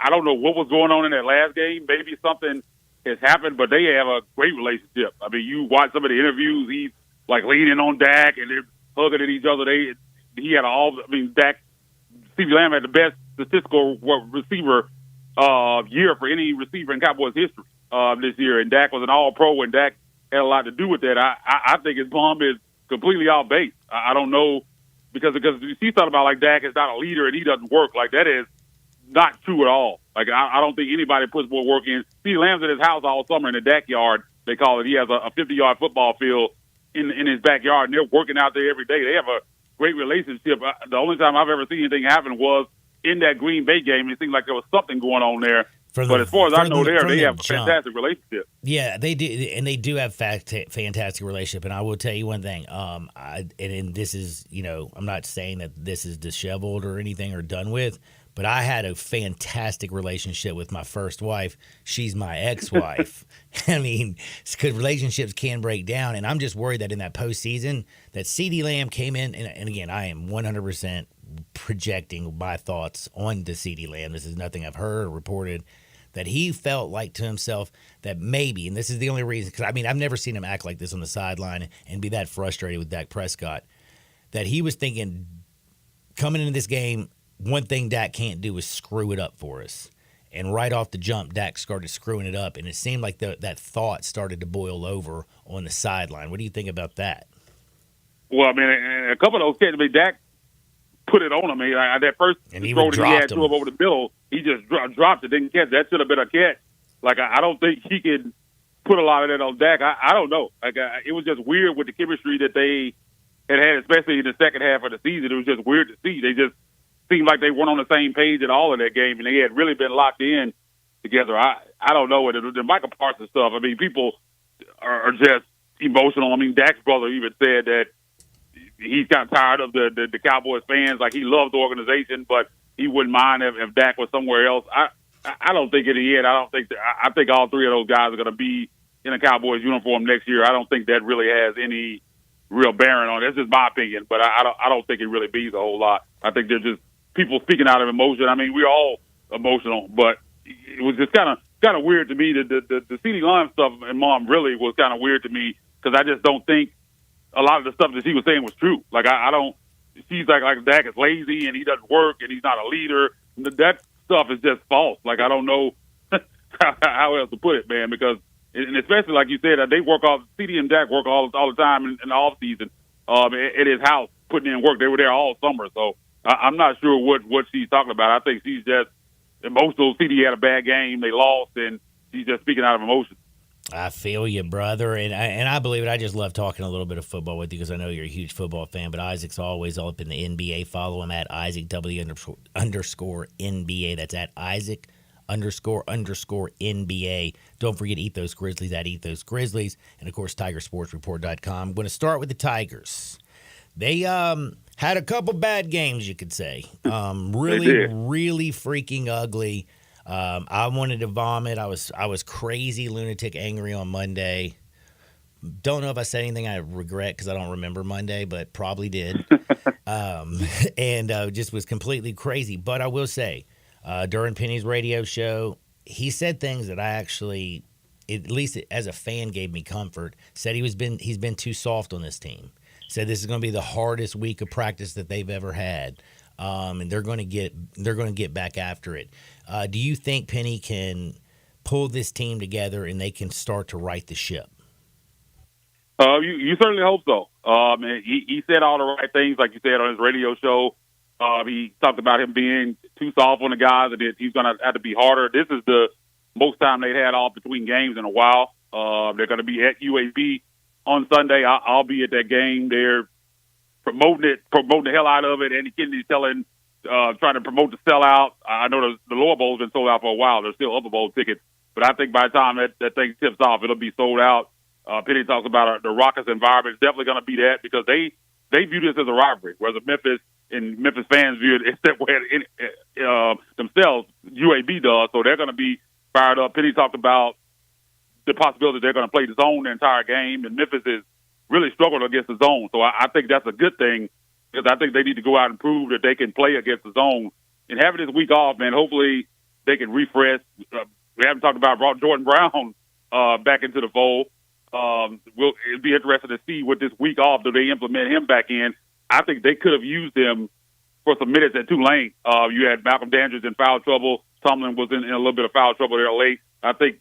I don't know what was going on in that last game. Maybe something has happened, but they have a great relationship. You watch some of the interviews, he's like leaning on Dak and they're hugging at each other. Dak, CeeDee Lamb had the best statistical receiver year for any receiver in Cowboys history this year, and Dak was an All-Pro, and Dak had a lot to do with that. I think his bomb is completely off base. I don't know, because you see something about Dak is not a leader and he doesn't work. That is not true at all. I don't think anybody puts more work in. CeeDee Lamb's at his house all summer in the Dak yard, they call it. He has a 50-yard football field in his backyard, and they're working out there every day. They have a great relationship. The only time I've ever seen anything happen was in that Green Bay game. It seemed like there was something going on there. But as far as I know, they have a fantastic relationship. Yeah, they do, and they do have fantastic relationship. And I will tell you one thing. And this is, I'm not saying that this is disheveled or anything or done with, but I had a fantastic relationship with my first wife. She's my ex-wife. I mean, because relationships can break down, and I'm just worried that in that postseason, that CeeDee Lamb came in, and again, I am 100% projecting my thoughts on the CeeDee Lamb. This is nothing I've heard or reported. That he felt like to himself that maybe, and this is the only reason, because I've never seen him act like this on the sideline and be that frustrated with Dak Prescott, that he was thinking coming into this game, one thing Dak can't do is screw it up for us. And right off the jump, Dak started screwing it up, and it seemed like that thought started to boil over on the sideline. What do you think about that? Well, I mean, a couple of those kids, Dak put it on him. That first throw that he had to him over the middle, he just dropped it, didn't catch. That should have been a catch. I don't think he can put a lot of that on Dak. I don't know. It was just weird with the chemistry that they had, especially in the second half of the season. It was just weird to see. They just seemed like they weren't on the same page at all in that game, and they had really been locked in together. I don't know. The Michael Parsons stuff, people are just emotional. Dak's brother even said that he's kind of tired of the Cowboys fans. He loves the organization, but he wouldn't mind if Dak was somewhere else. I don't think in the end. I think all three of those guys are going to be in a Cowboys uniform next year. I don't think that really has any real bearing on it. That's just my opinion, but I don't think it really means a whole lot. I think they're just people speaking out of emotion. We're all emotional, but it was just kind of weird to me. The CeeDee Lamb stuff and Mom really was kind of weird to me because I just don't think a lot of the stuff that she was saying was true. I don't. She's like Dak is lazy and he doesn't work and he's not a leader. That stuff is just false. I don't know how else to put it, man. Because and especially like you said, they work all. CeeDee and Dak work all the time in the off season at his house, putting in work. They were there all summer, so I'm not sure what she's talking about. I think she's just emotional. CeeDee had a bad game, they lost, and she's just speaking out of emotion. I feel you, brother, and I believe it. I just love talking a little bit of football with you because I know you're a huge football fan, but Isaac's always all up in the NBA. Follow him at IsaacW_NBA. That's at Isaac__NBA. Don't forget Eat Those Grizzlies at Eat Those Grizzlies, and, of course, TigerSportsReport.com. I'm going to start with the Tigers. They had a couple bad games, you could say. Really freaking ugly. I wanted to vomit. I was crazy, lunatic, angry on Monday. Don't know if I said anything I regret because I don't remember Monday, but probably did. And just was completely crazy. But I will say, during Penny's radio show, he said things that I actually, at least as a fan, gave me comfort. Said he's been too soft on this team. Said this is going to be the hardest week of practice that they've ever had. And they're going to get back after it. Do you think Penny can pull this team together and they can start to right the ship? You certainly hope so. He said all the right things, like you said on his radio show. He talked about him being too soft on the guys, and that he's going to have to be harder. This is the most time they've had off between games in a while. They're going to be at UAB on Sunday. I'll be at that game. They're promoting the hell out of it. Andy Kennedy's trying to promote the sellout. I know the lower bowl's been sold out for a while. There's still upper bowl tickets, but I think by the time that thing tips off, it'll be sold out. Penny talks about the raucous environment. It's definitely going to be that because they view this as a rivalry, whereas Memphis fans view it except themselves. UAB does, so they're going to be fired up. Penny talked about the possibility they're going to play the zone the entire game, and Memphis is really struggled against the zone. So I think that's a good thing because I think they need to go out and prove that they can play against the zone. And having this week off, man, hopefully they can refresh. We haven't talked about Jordan Brown back into the fold. It'll be interesting to see what this week off, do they implement him back in. I think they could have used him for some minutes at Tulane. You had Malcolm Dandridge in foul trouble. Tomlin was in a little bit of foul trouble there late. I think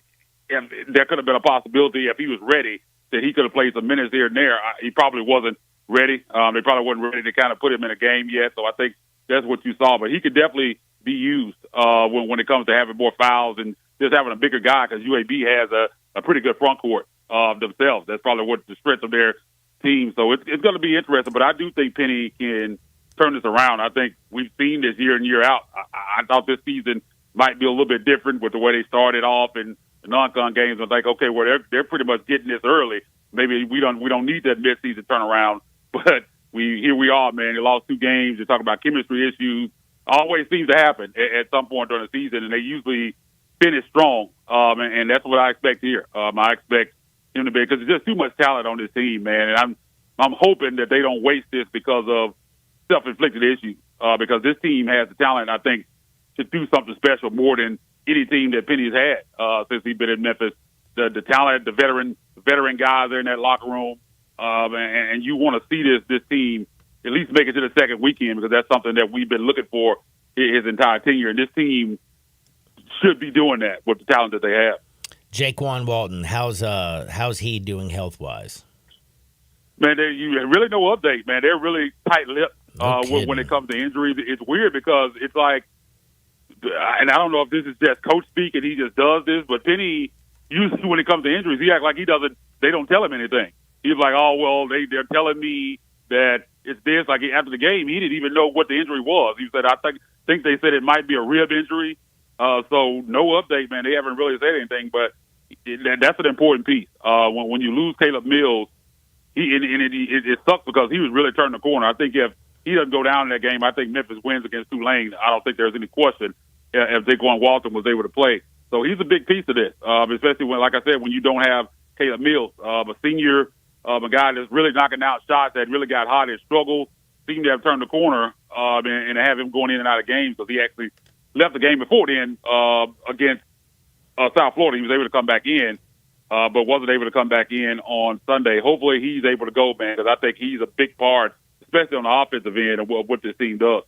there could have been a possibility if he was ready that he could have played some minutes here and there. He probably wasn't ready. They probably wasn't ready to kind of put him in a game yet. So I think that's what you saw. But he could definitely be used when it comes to having more fouls and just having a bigger guy because UAB has a pretty good front court themselves. That's probably what the strength of their team. So it's going to be interesting. But I do think Penny can turn this around. I think we've seen this year in, year out. I thought this season might be a little bit different with the way they started off in the non-con games. I was like, okay, well, they're pretty much getting this early. Maybe we don't need that mid-season turnaround. But here we are, man. They lost 2 games. They're talking about chemistry issues. Always seems to happen at some point during the season, and they usually finish strong. And that's what I expect here. I expect him to be, because there's just too much talent on this team, man. And I'm hoping that they don't waste this because of self-inflicted issues. Because this team has the talent, I think, to do something special more than any team that Penny's had since he's been in Memphis. The talent, the veteran guys there in that locker room, and you want to see this team at least make it to the second weekend, because that's something that we've been looking for his entire tenure. And this team should be doing that with the talent that they have. Jaquan Walton, how's he doing health-wise? Man, you really no update, man. They're really tight-lipped when it comes to injuries. It's weird because it's like, and I don't know if this is just coach speak and he just does this, but Penny, usually when it comes to injuries, he acts like they don't tell him anything. He's like, oh, well, they're telling me that it's this. Like, after the game, he didn't even know what the injury was. He said, I think they said it might be a rib injury. So no update, man. They haven't really said anything, but that's an important piece. When you lose Caleb Mills, it sucks because he was really turning the corner. I think if he doesn't go down in that game, I think Memphis wins against Tulane. I don't think there's any question if Jaquan Walton was able to play. So he's a big piece of this, especially when, like I said, when you don't have Caleb Mills, a senior, a guy that's really knocking out shots that really got hot and struggled, seemed to have turned the corner and have him going in and out of games, because he actually left the game before then against South Florida. He was able to come back in, but wasn't able to come back in on Sunday. Hopefully he's able to go, man, because I think he's a big part, especially on the offensive end, of what this team does.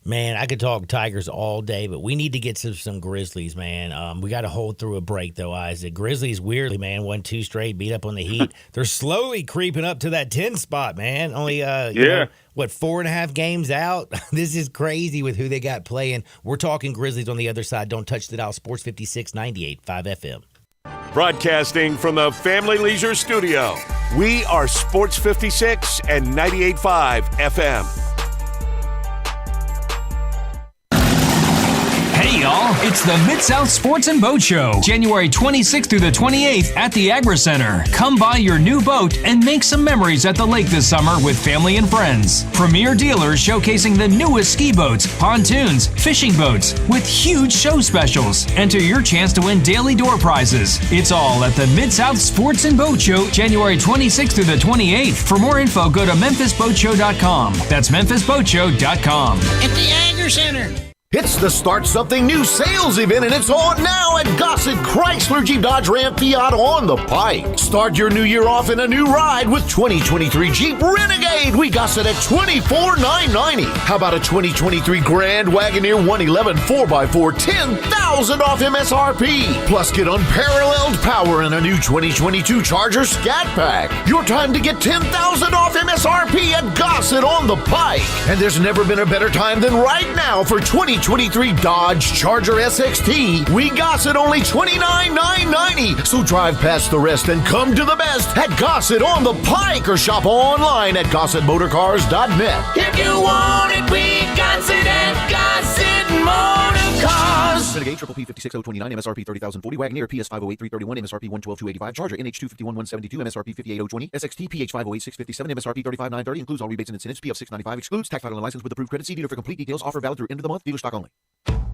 Man, I could talk Tigers all day, but we need to get some Grizzlies, man. We got to hold through a break, though, Isaac. Grizzlies, weirdly, man, 1-2 straight, beat up on the Heat. They're slowly creeping up to that 10 spot, man. Only, 4.5 games out? This is crazy with who they got playing. We're talking Grizzlies on the other side. Don't touch the dial. Sports 56, 98.5 FM. Broadcasting from the Family Leisure Studio, we are Sports 56 and 98.5 FM. Hey, y'all, it's the Mid-South Sports and Boat Show, January 26th through the 28th at the Agri Center. Come buy your new boat and make some memories at the lake this summer with family and friends. Premier dealers showcasing the newest ski boats, pontoons, fishing boats, with huge show specials. Enter your chance to win daily door prizes. It's all at the Mid-South Sports and Boat Show, January 26th through the 28th. For more info, go to memphisboatshow.com. That's memphisboatshow.com. At the Agri Center. It's the Start Something New sales event, and it's on now at Gossett Chrysler Jeep Dodge Ram Fiat on the Pike. Start your new year off in a new ride with 2023 Jeep Renegade. We Gossett at $24,990. How about a 2023 Grand Wagoneer 111 4x4, 10,000 off MSRP. Plus, get unparalleled power in a new 2022 Charger Scat Pack. Your time to get 10,000 off MSRP at Gossett on the Pike. And there's never been a better time than right now for 2023 Dodge Charger SXT. We Gossett only $29,990. So drive past the rest and come to the best at Gossett on the Pike, or shop online at GossettMotorCars.net. If you want it, we Gossett at Gossett Motorcars. Renegade Triple P 56029 MSRP 30,040 Wagoneer PS 508,331 MSRP 112,285 Charger NH 251,172 MSRP 58,020 SXT PH 508,657 MSRP 35,930 includes all rebates and incentives. PF 695 excludes tax title and license with approved credit. See dealer for complete details. Offer valid through end of the month. Dealer stock only.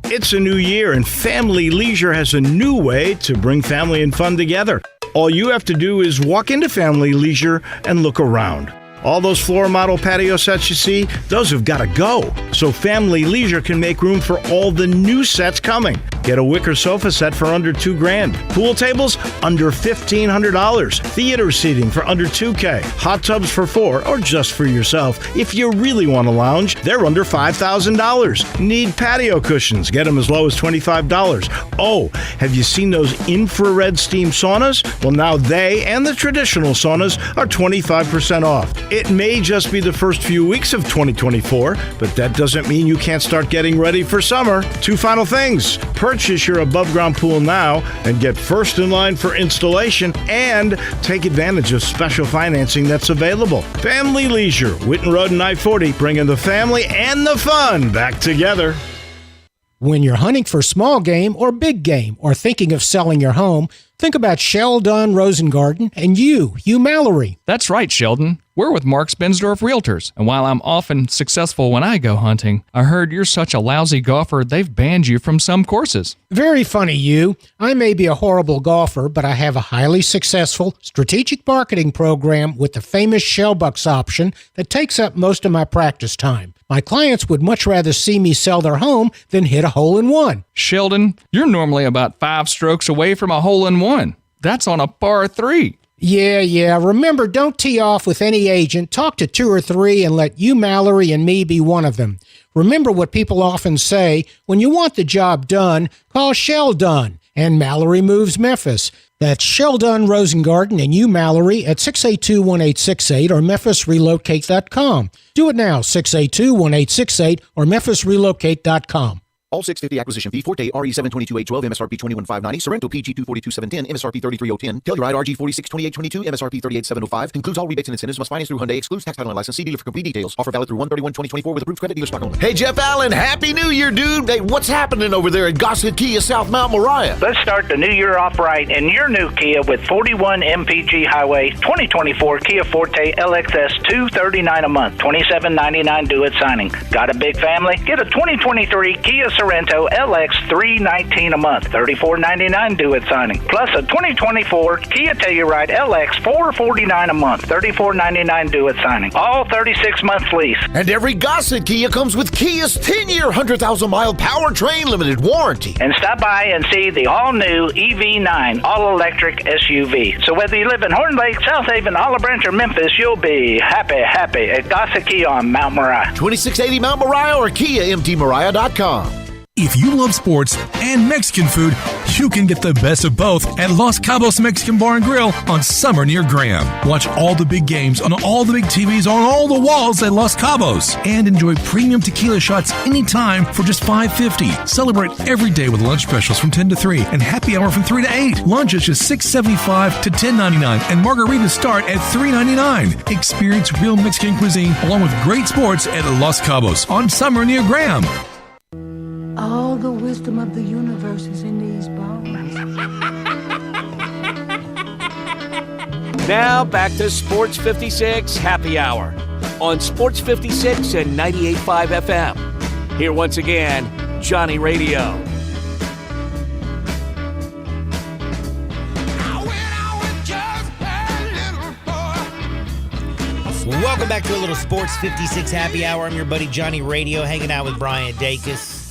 It's a new year, and Family Leisure has a new way to bring family and fun together. All you have to do is walk into Family Leisure and look around. All those floor model patio sets you see, those have got to go. So Family Leisure can make room for all the new sets coming. Get a wicker sofa set for under $2,000. Pool tables under $1,500. Theater seating for under $2,000. Hot tubs for $4,000 or just for yourself. If you really want to lounge, they're under $5,000. Need patio cushions? Get them as low as $25. Oh, have you seen those infrared steam saunas? Well, now they and the traditional saunas are 25% off. It may just be the first few weeks of 2024, but that doesn't mean you can't start getting ready for summer. Two final things. Purchase your above-ground pool now and get first in line for installation and take advantage of special financing that's available. Family Leisure, Whitten Road and I-40, bringing the family and the fun back together. When you're hunting for small game or big game or thinking of selling your home, think about Sheldon Rosengarten and you Mallory. That's right, Sheldon. We're with Mark Spensdorf Realtors, and while I'm often successful when I go hunting, I heard you're such a lousy golfer they've banned you from some courses. Very funny, you. I may be a horrible golfer, but I have a highly successful strategic marketing program with the famous Shellbucks option that takes up most of my practice time. My clients would much rather see me sell their home than hit a hole-in-one. Sheldon, you're normally about 5 strokes away from a hole-in-one. That's on a par 3. Yeah. Remember, don't tee off with any agent. Talk to 2 or 3 and let you, Mallory, and me be one of them. Remember what people often say, when you want the job done, call Sheldon. And Mallory Moves Memphis. That's Sheldon Rosengarten and you, Mallory, at 682-1868 or memphisrelocate.com. Do it now, 682-1868 or memphisrelocate.com. All 650 acquisition fee, Forte RE722-812, MSRP 21,590, Sorrento PG 242-710, MSRP 33,010, Telluride RG 4628-22, MSRP 38,705, includes all rebates and incentives, must finance through Hyundai, excludes tax title and license, see dealer for complete details. Offer valid through 1/31/2024 with approved credit, dealer stock only. Hey, Jeff Allen, Happy New Year, dude. Hey, what's happening over there at Gossett Kia South Mount Moriah? Let's start the new year off right in your new Kia with 41 MPG Highway 2024 Kia Forte LXS $239 a month, $27.99 due at signing. Got a big family? Get a 2023 Kia Sorrento LX $319 a month, $34.99 due at signing. Plus a 2024 Kia Telluride LX $449 a month, $34.99 due at signing. All 36 months lease. And every Gossett Kia comes with Kia's 10-year, 100,000-mile powertrain limited warranty. And stop by and see the all-new EV9 all-electric SUV. So whether you live in Horn Lake, South Haven, Olive Branch, or Memphis, you'll be happy at Gossett Kia on Mount Moriah. 2680 Mount Moriah or KiaMTMoriah.com. If you love sports and Mexican food, you can get the best of both at Los Cabos Mexican Bar and Grill on Summer near Graham. Watch all the big games on all the big TVs on all the walls at Los Cabos and enjoy premium tequila shots anytime for just $5.50. Celebrate every day with lunch specials from 10 to 3 and happy hour from 3 to 8. Lunch is just $6.75 to $10.99 and margaritas start at $3.99. Experience real Mexican cuisine along with great sports at Los Cabos on Summer near Graham. All the wisdom of the universe is in these bones. Now back to Sports 56 Happy Hour on Sports 56 and 98.5 FM. Here once again, Johnny Radio. Welcome back to a little Sports 56 Happy Hour. I'm your buddy Johnny Radio, hanging out with Brian Dacus.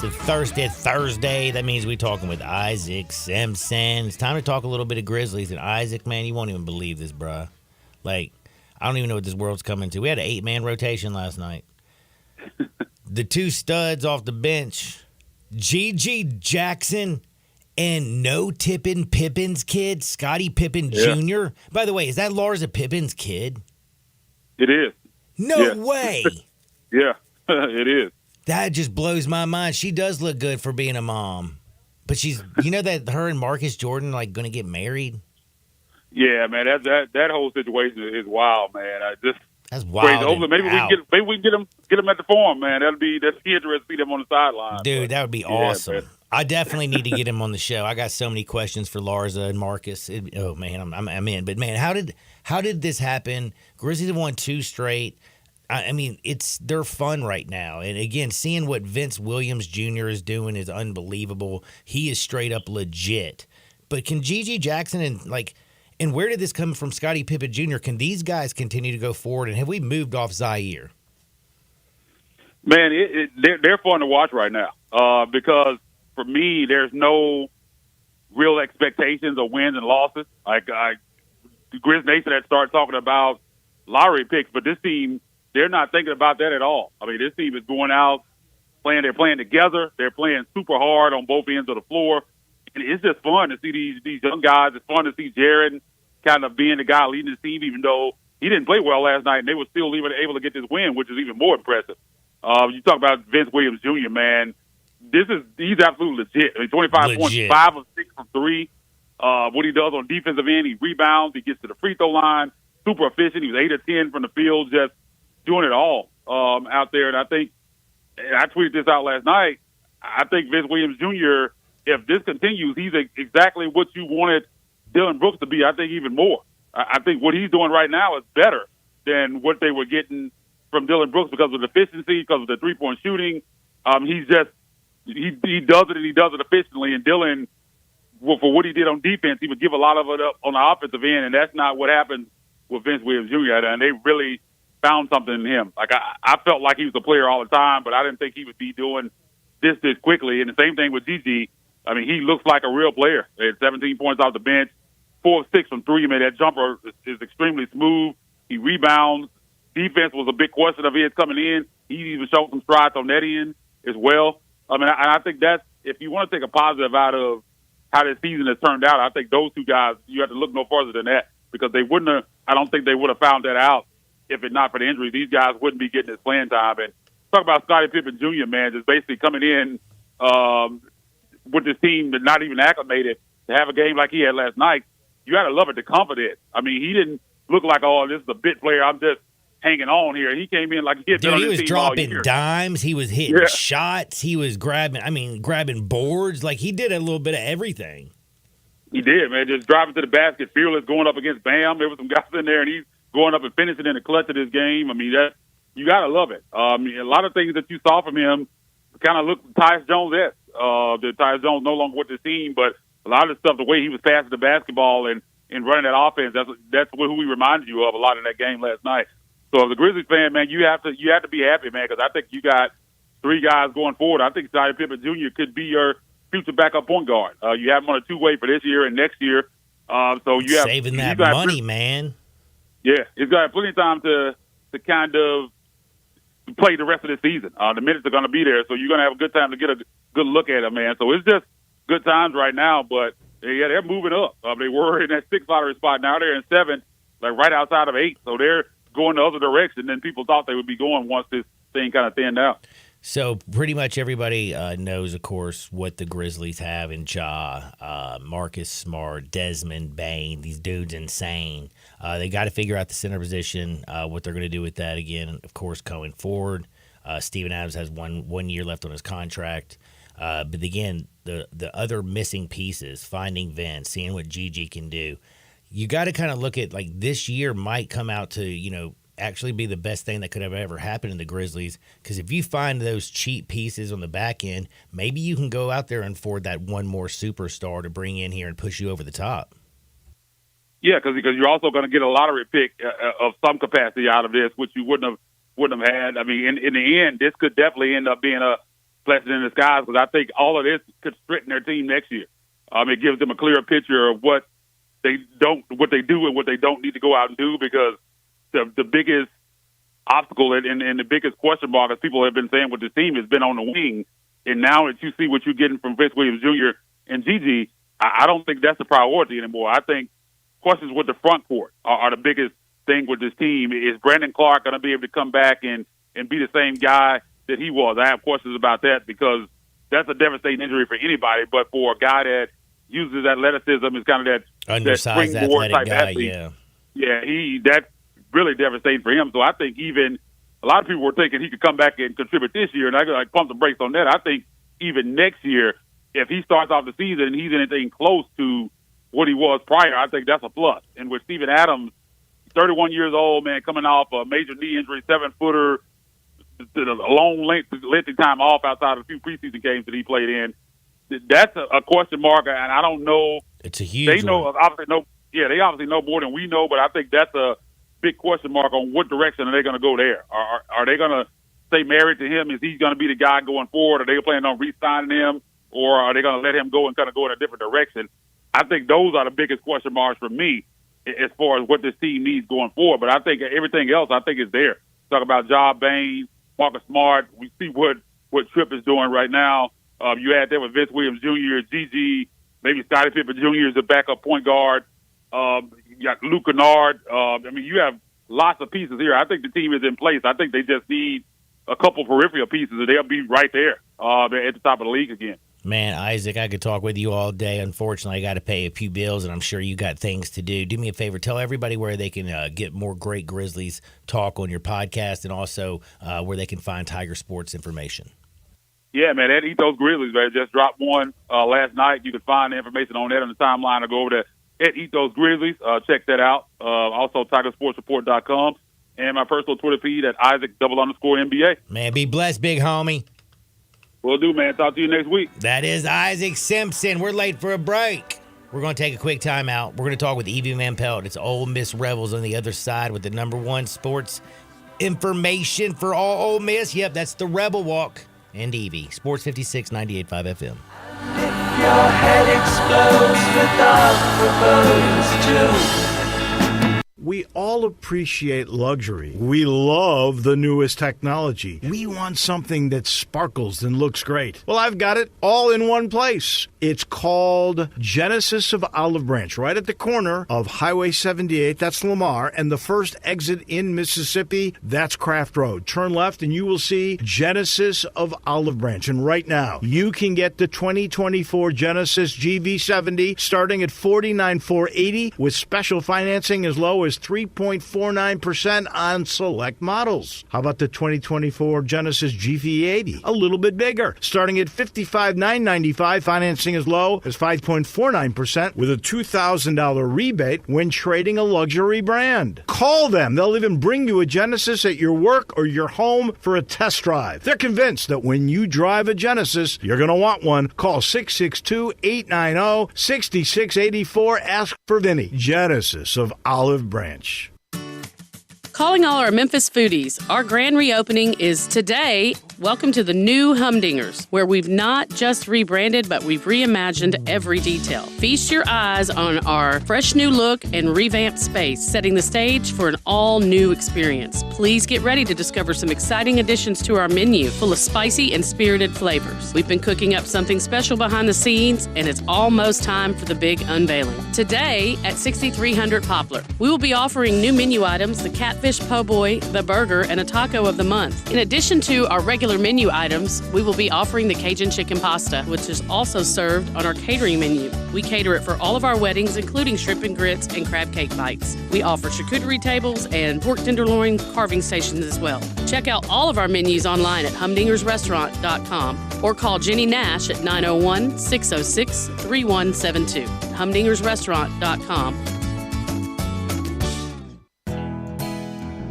It's Thursday. That means we're talking with Isaac Simpson. It's time to talk a little bit of Grizzlies. And Isaac, man, you won't even believe this, bruh. Like, I don't even know what this world's coming to. We had an 8-man rotation last night. The 2 studs off the bench, GG Jackson and no Tippin Pippen's kid, Scottie Pippen Jr. By the way, is that Larsa Pippen's kid? It is. No way. Yeah, it is. That just blows my mind. She does look good for being a mom. But she's, you know that her and Marcus Jordan like going to get married? Yeah, man, that whole situation is wild, man. That's wild. Maybe we can get them at the farm, man. That's interesting to see them on the sideline. Dude, that would be awesome. Man. I definitely need to get him on the show. I got so many questions for Larsa and Marcus. Oh man, I'm in. But man, how did this happen? Grizzlies have won 2 straight. I mean, they're fun right now. And again, seeing what Vince Williams Jr. is doing is unbelievable. He is straight up legit. But can GG Jackson and where did this come from, Scottie Pippen Jr.? Can these guys continue to go forward? And have we moved off Zaire? Man, they're fun to watch right now because for me, there's no real expectations of wins and losses. The Grizz Nation had started talking about lottery picks, but this team, they're not thinking about that at all. I mean, this team is going out, they're playing together. They're playing super hard on both ends of the floor. And it's just fun to see these young guys. It's fun to see Jared kind of being the guy leading the team, even though he didn't play well last night, and they were still even able to get this win, which is even more impressive. You talk about Vince Williams Jr., man. he's absolutely legit. I mean, 25 points, 5 of 6 from 3. What he does on defensive end, he rebounds, he gets to the free throw line, super efficient. He was 8 of 10 from the field, just doing it all out there. And I think, and I tweeted this out last night, I think Vince Williams Jr., if this continues, he's exactly what you wanted Dillon Brooks to be, I think even more. I think what he's doing right now is better than what they were getting from Dillon Brooks because of the efficiency, because of the three-point shooting. He does it, and he does it efficiently. And Dillon, for what he did on defense, he would give a lot of it up on the offensive end, and that's not what happened with Vince Williams Jr. And they really found something in him. Like I felt like he was a player all the time, but I didn't think he would be doing this quickly. And the same thing with Gigi. I mean, he looks like a real player. He had 17 points off the bench, 4 of 6 from 3. I mean, that jumper is extremely smooth. He rebounds. Defense was a big question of his coming in. He even showed some strides on that end as well. I mean, I think that's, if you want to take a positive out of how this season has turned out, I think those two guys, you have to look no further than that, because they wouldn't have, I don't think they would have found that out if it not for the injury. These guys wouldn't be getting this playing time. And talk about Scottie Pippen Jr., man, just basically coming in with this team that's not even acclimated to have a game like he had last night. You got to love it, the confidence. I mean, he didn't look like, oh, this is a bit player, I'm just hanging on here. He came in like he had been on he his was team dropping all year. dimes. He was hitting shots. He was grabbing boards. Like, he did a little bit of everything. He did, man. Just driving to the basket, fearless, going up against Bam. There was some guys in there, and he's going up and finishing in the clutch of this game. I mean, that you got to love it. A lot of things that you saw from him kind of looked Tyus Jones-esque. Tyus Jones no longer with the team, but a lot of the stuff, the way he was passing the basketball and running that offense, that's who he reminded you of a lot in that game last night. So as a Grizzlies fan, man, you have to be happy, man, because I think you got 3 guys going forward. I think Scottie Pippen Jr. could be your future backup point guard. You have him on a 2-way for this year and next year. So you have saving that money, man. Yeah, he's got plenty of time to kind of play the rest of the season. The minutes are going to be there, so you're going to have a good time to get a good look at him, man. So it's just good times right now, but yeah, they're moving up. They were in that 6th lottery spot. Now they're in 7th, like right outside of 8. So they're going the other direction than people thought they would be going once this thing kind of thinned out. So pretty much everybody knows, of course, what the Grizzlies have in Ja, Marcus Smart, Desmond Bane. These dudes insane. They got to figure out the center position, what they're going to do with that again, of course, going forward. Steven Adams has one year left on his contract. But again, the other missing pieces, finding Vince, seeing what Gigi can do. You got to kind of look at, like, this year might come out to, actually be the best thing that could have ever happened in the Grizzlies, because if you find those cheap pieces on the back end, maybe you can go out there and afford that one more superstar to bring in here and push you over the top. Yeah, because you're also going to get a lottery pick of some capacity out of this, which you wouldn't have had. I mean, in the end, this could definitely end up being a blessing in disguise, because I think all of this could strengthen their team next year. It gives them a clearer picture of what they do and what they don't need to go out and do, because the biggest obstacle and the biggest question mark, as people have been saying with this team, has been on the wing. And now that you see what you're getting from Vince Williams Jr. and Gigi, I don't think that's a priority anymore. I think questions with the front court are the biggest thing with this team. Is Brandon Clark going to be able to come back and be the same guy that he was? I have questions about that, because that's a devastating injury for anybody, but for a guy that uses athleticism, is kind of that undersized springboard athletic type guy, athlete. Yeah, that's really devastating for him. So I think even a lot of people were thinking he could come back and contribute this year, and I could pump the brakes on that. I think even next year, if he starts off the season and he's anything close to what he was prior, I think that's a plus. And with Steven Adams, 31 years old, man, coming off a major knee injury, 7-footer, a long lengthy time off outside of a few preseason games that he played in, that's a question mark, and I don't know. It's a huge. They know they obviously know more than we know, but I think that's a big question mark on what direction are they going to go there. Are they going to stay married to him? Is he going to be the guy going forward? Are they planning on re-signing him, or are they going to let him go and kind of go in a different direction? I think those are the biggest question marks for me as far as what this team needs going forward. But I think everything else, I think, is there. Talk about Ja, Bane, Marcus Smart. We see what Tripp is doing right now. You add that with Vince Williams Jr., Gigi, maybe Scottie Pippen Jr. as a backup point guard. You got Luke Kennard. You have lots of pieces here. I think the team is in place. I think they just need a couple peripheral pieces, and they'll be right there at the top of the league again. Man, Isaac, I could talk with you all day. Unfortunately, I got to pay a few bills, and I'm sure you got things to do. Do me a favor. Tell everybody where they can get more great Grizzlies talk on your podcast, and also where they can find Tiger Sports information. Yeah, man, at Ethos Grizzlies, man, just dropped one last night. You can find the information on that on the timeline or go over to at Ethos Grizzlies. Check that out. Also, TigerSportsReport.com. And my personal Twitter feed at Isaac_NBA. Man, be blessed, big homie. Will do, man. Talk to you next week. That is Isaac Simpson. We're late for a break. We're going to take a quick timeout. We're going to talk with Evie Van Pelt. It's Ole Miss Rebels on the other side with the #1 sports information for all Ole Miss. Yep, that's the Rebel Walk. And Evie, Sports 56, 98.5 FM. If your head explodes without proposed to. We all appreciate luxury. We love the newest technology. We want something that sparkles and looks great. Well, I've got it all in one place. It's called Genesis of Olive Branch, right at the corner of Highway 78. That's Lamar. And the first exit in Mississippi, that's Craft Road. Turn left and you will see Genesis of Olive Branch. And right now, you can get the 2024 Genesis GV70 starting at $49,480 with special financing as low as 3.49% on select models. How about the 2024 Genesis GV80? A little bit bigger, starting at $55,995, financing as low as 5.49% with a $2,000 rebate when trading a luxury brand. Call them. They'll even bring you a Genesis at your work or your home for a test drive. They're convinced that when you drive a Genesis, you're going to want one. Call 662-890-6684. Ask for Vinny. Genesis of Olive Branch. Calling all our Memphis foodies. Our grand reopening is today. Welcome to the new Humdingers, where we've not just rebranded, but we've reimagined every detail. Feast your eyes on our fresh new look and revamped space, setting the stage for an all-new experience. Please get ready to discover some exciting additions to our menu, full of spicy and spirited flavors. We've been cooking up something special behind the scenes, and it's almost time for the big unveiling. Today at 6300 Poplar, we will be offering new menu items, the Catfish Po' Boy, the burger, and a taco of the month. In addition to our regular menu items, we will be offering the Cajun chicken pasta, which is also served on our catering menu. We cater it for all of our weddings, including shrimp and grits and crab cake bites. We offer charcuterie tables and pork tenderloin carving stations as well. Check out all of our menus online at humdingersrestaurant.com or call Jenny Nash at 901-606-3172. humdingersrestaurant.com.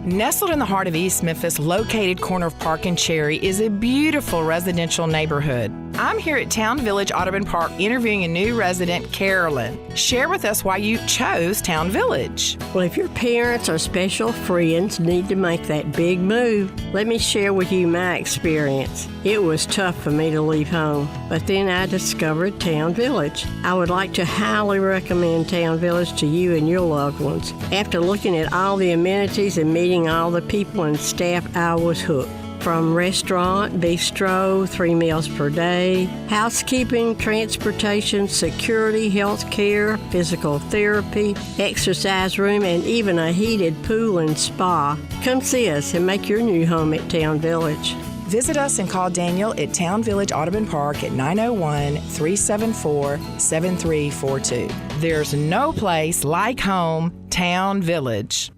Nestled in the heart of East Memphis, located corner of Park and Cherry, is a beautiful residential neighborhood. I'm here at Town Village Audubon Park interviewing a new resident, Carolyn. Share with us why you chose Town Village. Well, if your parents or special friends need to make that big move, let me share with you my experience. It was tough for me to leave home, but then I discovered Town Village. I would like to highly recommend Town Village to you and your loved ones. After looking at all the amenities and meeting all the people and staff, I was hooked. From restaurant, bistro, 3 meals per day, housekeeping, transportation, security, health care, physical therapy, exercise room, and even a heated pool and spa. Come see us and make your new home at Town Village. Visit us and call Daniel at Town Village Audubon Park at 901-374-7342. There's no place like home, Town Village.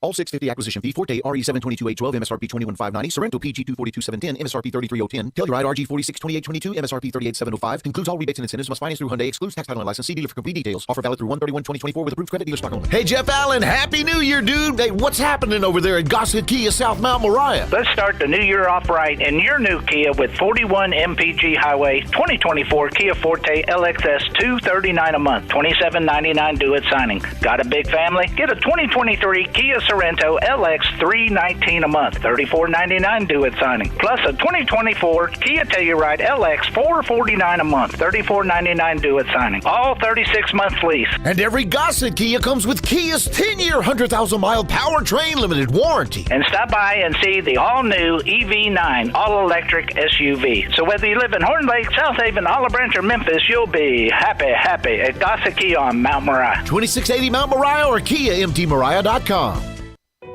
All 650 acquisition fee, Forte RE722-812, MSRP 21590, Sorrento PG 242-710, MSRP 33010, Telluride RG 462822, MSRP 38705. Includes all rebates and incentives. Must finance through Hyundai. Excludes tax title and license. See dealer for complete details. Offer valid through 1/31/2024 with approved credit dealer stock only. Hey, Jeff Allen, Happy New Year, dude. Hey, what's happening over there at Gossett Kia South Mount Moriah? Let's start the new year off right in your new Kia with 41 MPG Highway 2024 Kia Forte LXS $239 a month, $27.99 due at signing. Got a big family? Get a 2023 Kia Sorrento LX $319 a month, $34.99 due at signing. Plus a 2024 Kia Telluride LX $449 a month, $34.99 due at signing. All 36 months lease. And every Gossett Kia comes with Kia's 10-year, 100,000-mile powertrain limited warranty. And stop by and see the all-new EV9 all-electric SUV. So whether you live in Horn Lake, South Haven, Olive Branch, or Memphis, you'll be happy at Gossett Kia on Mount Moriah. 2680 Mount Moriah or KiaMTMoriah.com.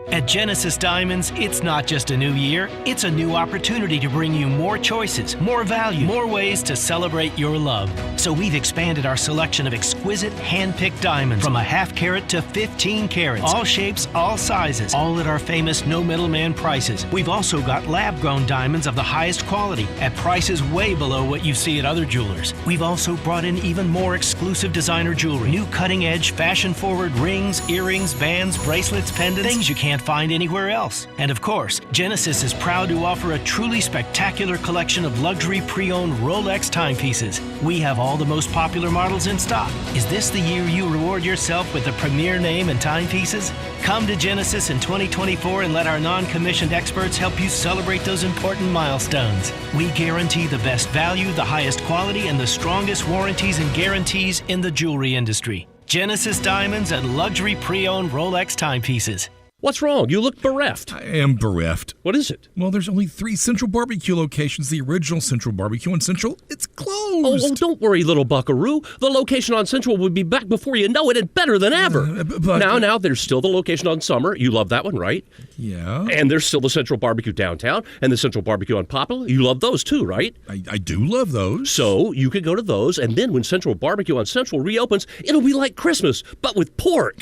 At Genesis Diamonds, it's not just a new year, it's a new opportunity to bring you more choices, more value, more ways to celebrate your love. So we've expanded our selection of exquisite hand-picked diamonds from a half carat to 15 carats. All shapes, all sizes, all at our famous no middleman prices. We've also got lab-grown diamonds of the highest quality at prices way below what you see at other jewelers. We've also brought in even more exclusive designer jewelry, new cutting-edge, fashion-forward rings, earrings, bands, bracelets, pendants, things you can't find anywhere else. And of course, Genesis is proud to offer a truly spectacular collection of luxury pre-owned Rolex timepieces. We have all the most popular models in stock. Is this the year you reward yourself with a premier name and timepieces? Come to Genesis in 2024 and let our non-commissioned experts help you celebrate those important milestones. We guarantee the best value, the highest quality, and the strongest warranties and guarantees in the jewelry industry. Genesis Diamonds and luxury pre-owned Rolex timepieces. What's wrong? You look bereft. I am bereft. What is it? Well, there's only 3 Central Barbecue locations. The original Central Barbecue on Central, it's closed. Oh, don't worry, little buckaroo. The location on Central will be back before you know it and better than ever. Now, there's still the location on Summer. You love that one, right? Yeah. And there's still the Central Barbecue downtown and the Central Barbecue on Poplar. You love those too, right? I do love those. So you could go to those, and then when Central Barbecue on Central reopens, it'll be like Christmas, but with pork.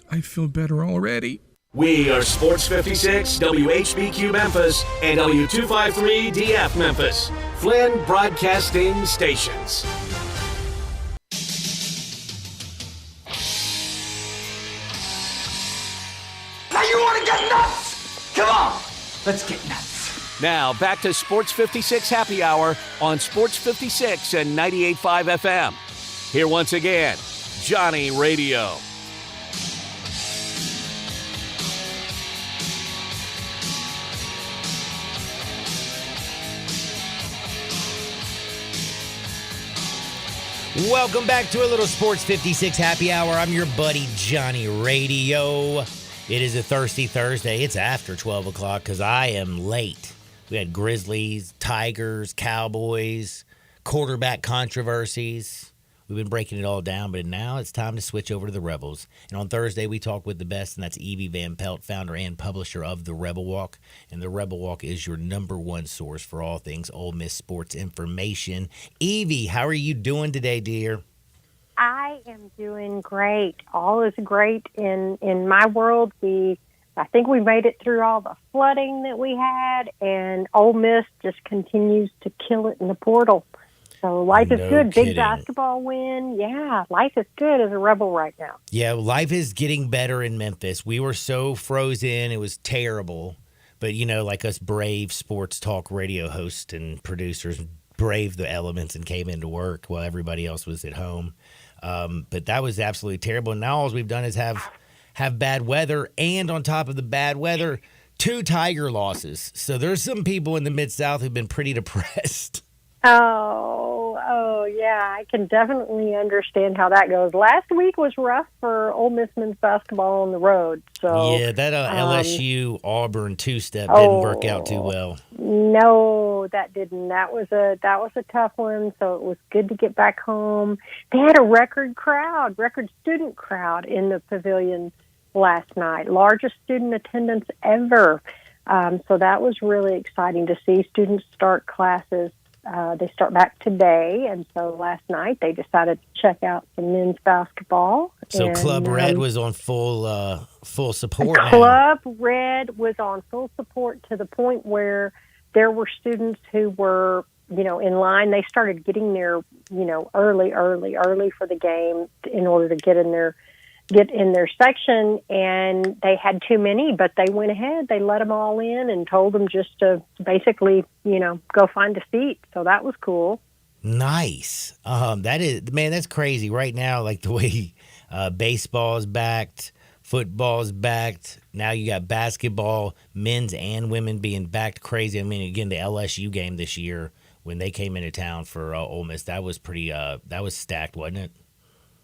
I feel better already. We are Sports 56, WHBQ Memphis, and W253DF Memphis, Flynn Broadcasting Stations. Now you want to get nuts? Come on, let's get nuts. Now back to Sports 56 Happy Hour on Sports 56 and 98.5 FM. Here once again, Johnny Radio. Welcome back to a little Sports 56 Happy Hour. I'm your buddy Johnny Radio. It is a thirsty Thursday. It's after 12 o'clock because I am late. We had Grizzlies, Tigers, Cowboys, quarterback controversies. We've been breaking it all down, but now it's time to switch over to the Rebels. And on Thursday, we talk with the best, and that's Evie Van Pelt, founder and publisher of The Rebel Walk. And The Rebel Walk is your number one source for all things Ole Miss sports information. Evie, how are you doing today, dear? I am doing great. All is great in my world. I think we made it through all the flooding that we had, and Ole Miss just continues to kill it in the portal. So life is good. Kidding. Big basketball win. Yeah, life is good as a Rebel right now. Yeah, life is getting better in Memphis. We were so frozen. It was terrible. But, you know, like us brave sports talk radio hosts and producers braved the elements and came into work while everybody else was at home. But that was absolutely terrible. And now all we've done is have bad weather. And on top of the bad weather, 2 Tiger losses. So there's some people in the Mid-South who've been pretty depressed. Oh, yeah, I can definitely understand how that goes. Last week was rough for Ole Miss men's basketball on the road. So yeah, that LSU Auburn 2-step didn't work out too well. No, that didn't. That was a tough one. So it was good to get back home. They had a record student crowd in the pavilion last night, largest student attendance ever. So that was really exciting to see students start classes. They start back today, and so last night they decided to check out some men's basketball. So Club Red was on full support now. Club Red was on full support to the point where there were students who were, in line. They started getting there, early for the game in order to get in their section, and they had too many, but they went ahead. They let them all in and told them just to basically, go find a seat. So that was cool. Nice. That's crazy right now. Like the way baseball is backed, football is backed. Now you got basketball, men's and women being backed crazy. I mean, again, the LSU game this year when they came into town for Ole Miss, that was pretty. That was stacked, wasn't it?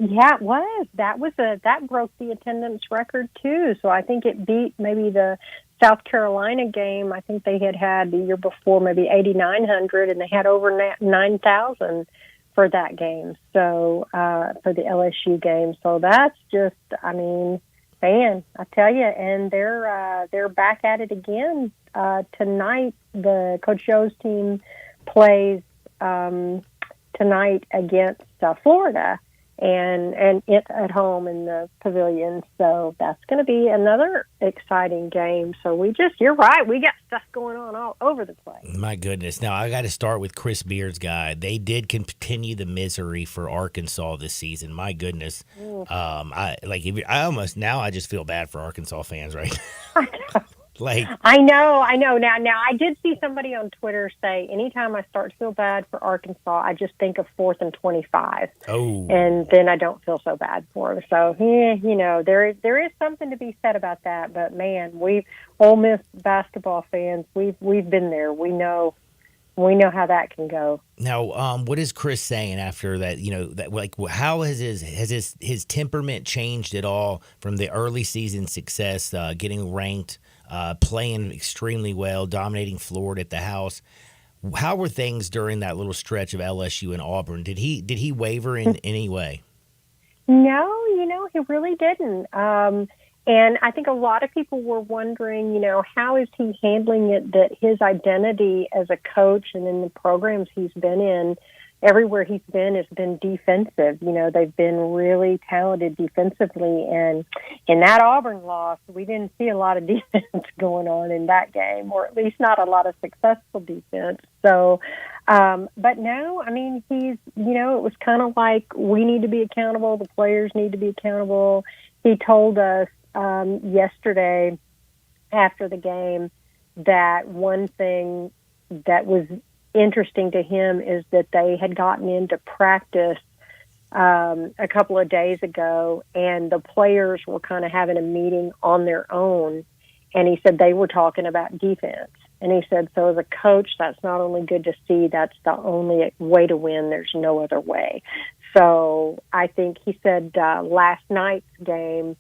Yeah, it was. That broke the attendance record too. So I think it beat maybe the South Carolina game. I think they had the year before maybe 8,900, and they had over 9,000 for that game. So for the LSU game. So that's just, Man, I tell you, and they're back at it again tonight. The Coach Joe's team plays tonight against Florida, and it's at home in the Pavilion. So that's going to be another exciting game. So you're right, we got stuff going on all over the place. My goodness. Now, I got to start with Chris Beard's guy. They did continue the misery for Arkansas this season. My goodness. I just feel bad for Arkansas fans, right? I know. Now, I did see somebody on Twitter say, anytime I start to feel bad for Arkansas, I just think of 4th and 25. Oh. And then I don't feel so bad for them. So, there is something to be said about that. But, man, Ole Miss basketball fans, we've been there. We know how that can go. Now, what is Chris saying after that? How has his temperament changed at all from the early season success, getting ranked, playing extremely well, dominating Florida at the house? How were things during that little stretch of LSU and Auburn? Did he waver in any way? No, he really didn't. And I think a lot of people were wondering, how is he handling it, that his identity as a coach and in the programs he's been in, everywhere he's been has been defensive. They've been really talented defensively. And in that Auburn loss, we didn't see a lot of defense going on in that game, or at least not a lot of successful defense. So, but no, he's, it was kind of like, we need to be accountable. The players need to be accountable. He told us yesterday after the game that one thing that was interesting to him is that they had gotten into practice a couple of days ago, and the players were kind of having a meeting on their own, and he said they were talking about defense. And he said, so as a coach, that's not only good to see, that's the only way to win. There's no other way. So I think he said last night's game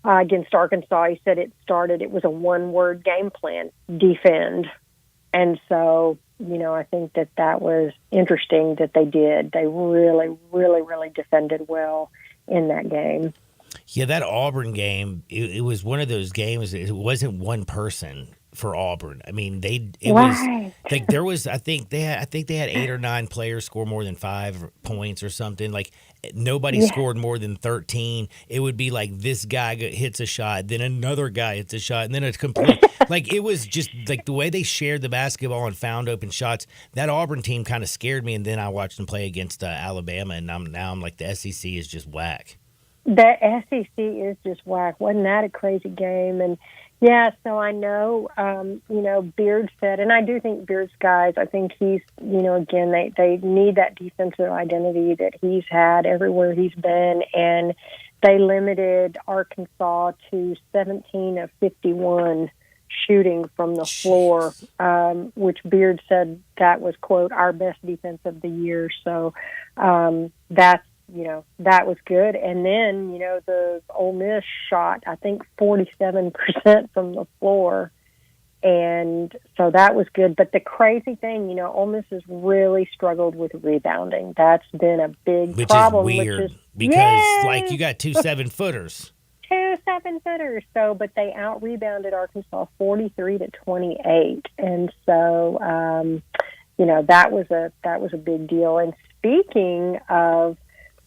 against Arkansas, he said it was a one-word game plan, defend. And so, I think that was interesting that they did. They really, really, really defended well in that game. Yeah, that Auburn game, it was one of those games, it wasn't one person for Auburn. I think they had 8 or 9 players score more than 5 points or something. Like, nobody scored more than 13. It would be like this guy hits a shot, then another guy hits a shot, and then it's complete. Like, it was just like the way they shared the basketball and found open shots. That Auburn team kind of scared me, and then I watched them play against Alabama, and I'm like, the SEC is just whack. The SEC is just whack. Wasn't that a crazy game? And yeah, so I know, Beard said, and I do think Beard's guys, I think he's, again, they need that defensive identity that he's had everywhere he's been, and they limited Arkansas to 17 of 51 shooting from the floor, which Beard said that was, quote, our best defense of the year. So that was good. And then, the Ole Miss shot, I think, 47% from the floor. And so that was good. But the crazy thing, Ole Miss has really struggled with rebounding. That's been a big problem. Which is weird because, you got 2 7-footers. 2 7-footers. So, but they out-rebounded Arkansas 43-28. And so, that was a big deal. And speaking of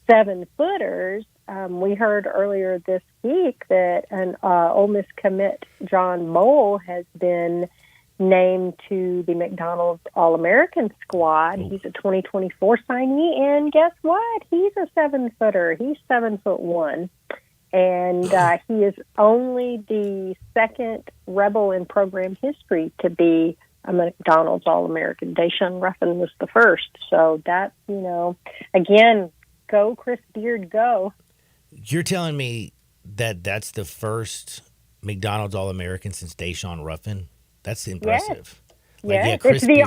7-footers, we heard earlier this week that an Ole Miss commit, John Mole, has been named to the McDonald's All-American squad. He's a 2024 signee, and guess what? He's a 7-footer. He's 7'1", and he is only the second Rebel in program history to be a McDonald's All-American. Daeshun Ruffin was the first. So that's, again, go Chris Beard, go. You're telling me that that's the first McDonald's All-American since Daeshun Ruffin? That's impressive. Yes. It's the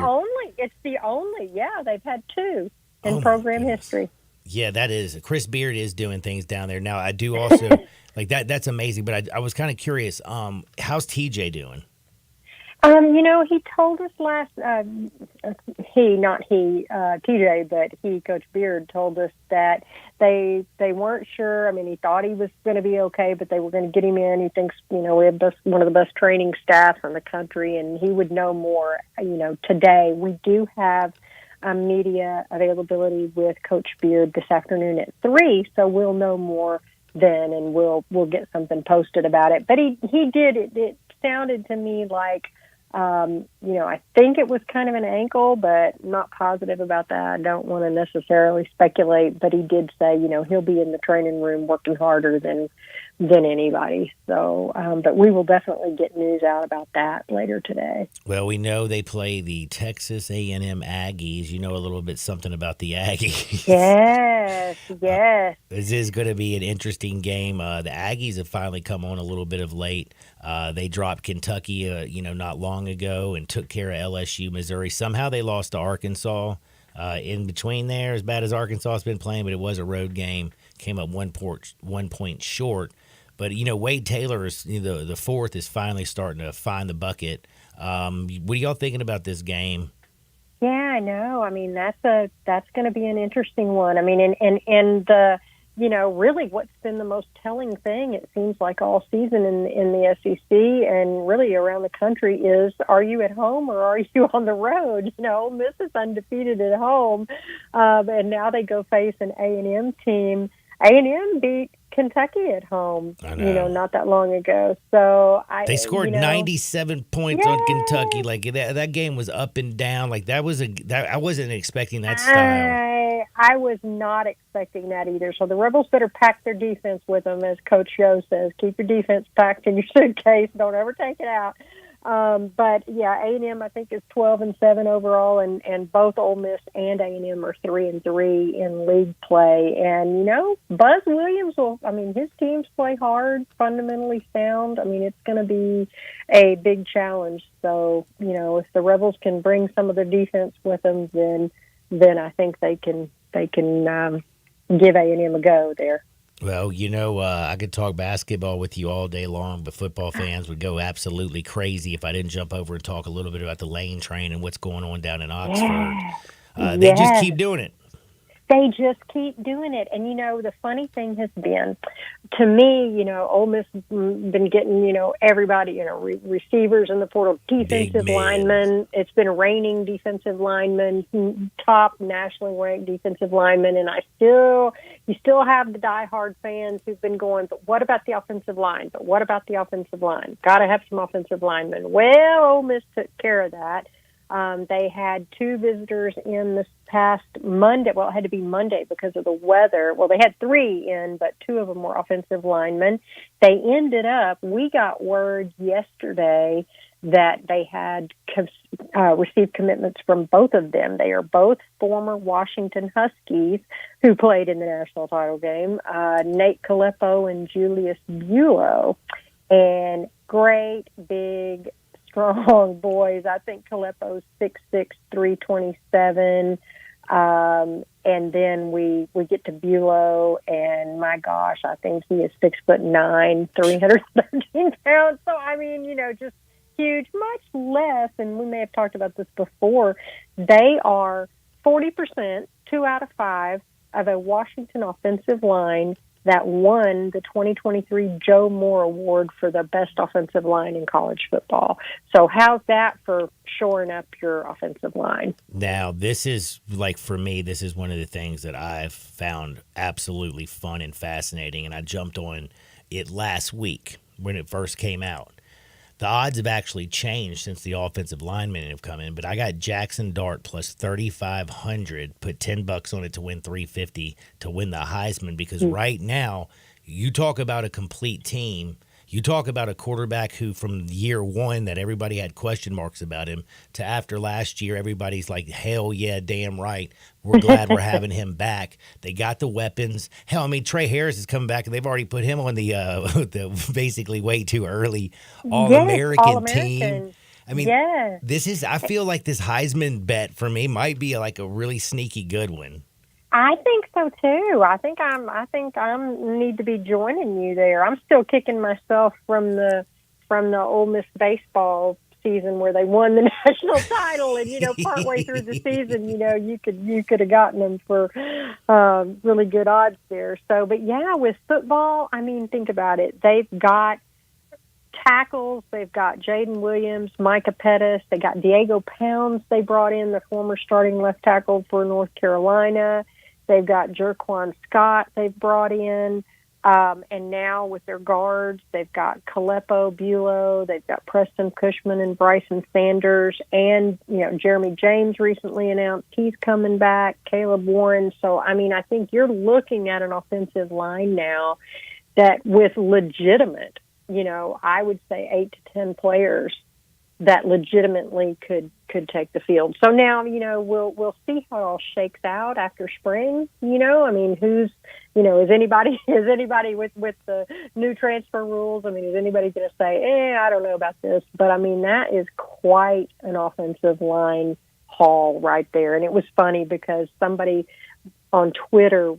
only. Yeah, they've had 2 in program history. Yeah, that is. Chris Beard is doing things down there. Now, I do also, that's amazing. But I was kind of curious, how's TJ doing? He told us TJ, but Coach Beard told us that they weren't sure. I mean, he thought he was going to be okay, but they were going to get him in. He thinks, we have one of the best training staffs in the country, and he would know more, today. We do have media availability with Coach Beard this afternoon at 3, so we'll know more then, and we'll get something posted about it. But he did, it sounded to me like, I think it was kind of an ankle, but not positive about that. I don't want to necessarily speculate, but he did say, he'll be in the training room working harder than anybody. So, but we will definitely get news out about that later today. Well, we know they play the Texas A&M Aggies. You know a little bit something about the Aggies. Yes. This is going to be an interesting game. The Aggies have finally come on a little bit of late. They dropped Kentucky, not long ago, and took care of LSU, Missouri. Somehow they lost to Arkansas. In between there, as bad as Arkansas has been playing, but it was a road game. Came up 1 point short. But, Wade Taylor, is the fourth, is finally starting to find the bucket. What are y'all thinking about this game? Yeah, I know. I mean, that's going to be an interesting one. I mean, and the really what's been the most telling thing, it seems like all season in the SEC and really around the country is, are you at home or are you on the road? Ole Miss is undefeated at home, and now they go face an A&M team. A&M beat Kentucky at home, not that long ago. So they scored 97 points on Kentucky. Like that game was up and down. Like I wasn't expecting that style. I was not expecting that either. So the Rebels better pack their defense with them, as Coach Joe says. Keep your defense packed in your suitcase. Don't ever take it out. But yeah, A&M I think is 12-7 overall, and both Ole Miss and A&M are 3-3 in league play. And Buzz Williams his teams play hard, fundamentally sound. I mean, it's going to be a big challenge. So if the Rebels can bring some of their defense with them, then I think they can give A&M a go there. Well, I could talk basketball with you all day long, but football fans would go absolutely crazy if I didn't jump over and talk a little bit about the Lane Train and what's going on down in Oxford. They just keep doing it. They just keep doing it. And, the funny thing has been, to me, Ole Miss has been getting, everybody, receivers in the portal, defensive linemen. It's been raining defensive linemen, top nationally ranked defensive linemen. And you still have the diehard fans who've been going, but what about the offensive line? But what about the offensive line? Got to have some offensive linemen. Well, Ole Miss took care of that. They had 2 visitors in this past Monday. Well, it had to be Monday because of the weather. Well, they had 3 in, but 2 of them were offensive linemen. They ended up, we got word yesterday that they had received commitments from both of them. They are both former Washington Huskies who played in the national title game, Nate Kalepo and Julius Buelow. And great, big, strong boys. I think Kalepo's 6'6", 327. And then we get to Buelow, and my gosh, I think he is 6'9", 313 pounds. So, just huge, much less, and we may have talked about this before, they are 40%, 2 out of 5, of a Washington offensive line that won the 2023 Joe Moore Award for the best offensive line in college football. So how's that for shoring up your offensive line? Now, this is, for me, this is one of the things that I've found absolutely fun and fascinating, and I jumped on it last week when it first came out. The odds have actually changed since the offensive linemen have come in, but I got Jackson Dart plus 3,500, put $10 on it to win $350 to win the Heisman, because right now, you talk about a complete team. You talk about a quarterback who from year one that everybody had question marks about him to after last year, everybody's like, hell yeah, damn right. We're glad we're having him back. They got the weapons. Hell, Trey Harris is coming back, and they've already put him on the basically way too early All-American team. This is, I feel like this Heisman bet for me might be like a really sneaky good one. I think so too. I think I need to be joining you there. I'm still kicking myself from the Ole Miss baseball season where they won the national title, and partway through the season, you could have gotten them for really good odds there. So, but yeah, with football, I mean, think about it. They've got tackles. They've got Jaden Williams, Micah Pettis. They got Diego Pounds. They brought in, the former starting left tackle for North Carolina. They've got Jerquan Scott. They've brought in. And now with their guards, they've got Kalepo Bulow, they've got Preston Cushman and Bryson Sanders, and, Jeremy James recently announced he's coming back, Caleb Warren. So, I mean, I think you're looking at an offensive line now that with legitimate, I would say 8 to 10 players that legitimately could take the field. So now, we'll see how it all shakes out after spring. I mean, who's, is anybody with the new transfer rules? I mean, is anybody going to say, I don't know about this? But I mean, that is quite an offensive line haul right there. And it was funny because somebody on Twitter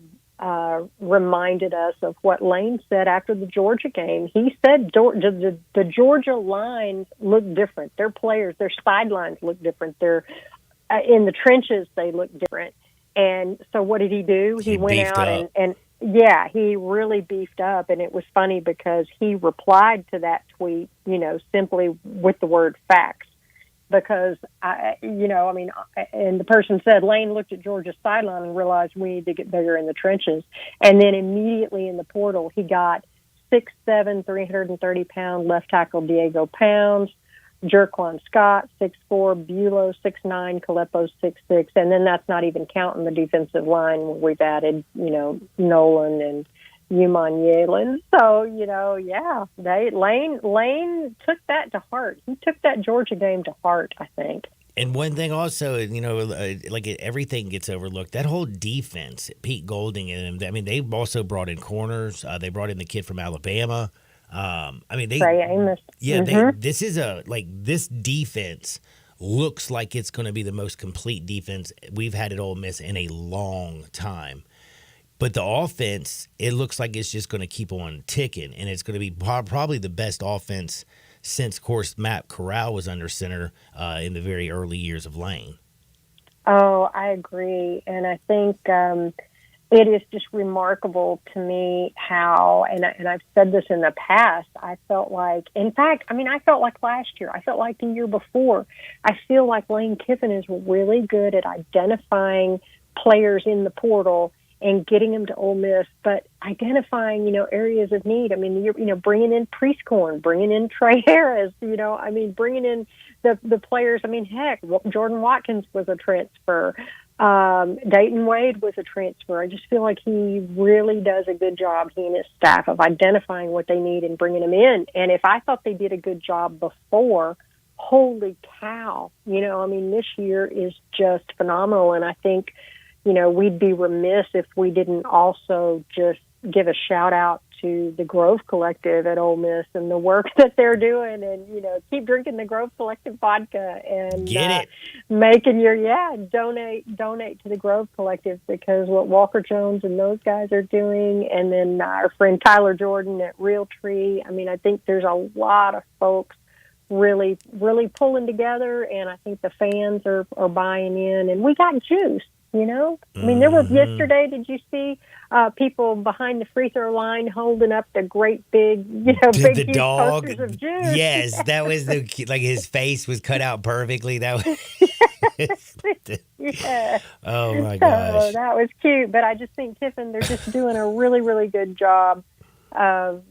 reminded us of what Lane said after the Georgia game. He said the Georgia lines look different. Their players, their sidelines look different. They're in the trenches, they look different. And so what did he do? He went out and yeah, he really beefed up. And it was funny because he replied to that tweet, simply with the word facts. Because, and the person said, Lane looked at Georgia's sideline and realized we need to get bigger in the trenches. And then immediately in the portal, he got 6'7", 330-pound left tackle Diego Pounds, Jerquan Scott, 6'4", Bulow, 6'9", Kalepo, 6'6". And then that's not even counting the defensive line where we've added, Nolan and Yuman Yalen. So, Lane took that to heart. He took that Georgia game to heart, I think. And one thing also, everything gets overlooked. That whole defense, Pete Golding and them, I mean, they've also brought in corners. They brought in the kid from Alabama. Trey Amos. Yeah, this defense looks like it's going to be the most complete defense we've had at Ole Miss in a long time. But the offense, it looks like it's just going to keep on ticking, and it's going to be probably the best offense since, of course, Matt Corral was under center in the very early years of Lane. Oh, I agree. And I think it is just remarkable to me how, and I've said this in the past, I felt like last year, I felt like the year before, I feel like Lane Kiffin is really good at identifying players in the portal and getting them to Ole Miss, but identifying, areas of need. I mean, you're bringing in Prieskorn, bringing in Trey Harris, bringing in the players. I mean, heck, Jordan Watkins was a transfer. Dayton Wade was a transfer. I just feel like he really does a good job, he and his staff, of identifying what they need and bringing them in. And if I thought they did a good job before, holy cow, this year is just phenomenal. And I think, we'd be remiss if we didn't also just give a shout out to the Grove Collective at Ole Miss and the work that they're doing, and keep drinking the Grove Collective vodka and making your donate to the Grove Collective, because what Walker Jones and those guys are doing, and then our friend Tyler Jordan at Realtree. I mean, I think there's a lot of folks really pulling together, and I think the fans are buying in, and we got juice. I mean, there were yesterday, did you see people behind the free throw line holding up the great big, big the huge dog posters of juice? Yes, that was his face was cut out perfectly. That was yeah. Oh my gosh. So that was cute. But I just think Kiffin, they're just doing a really, really good job of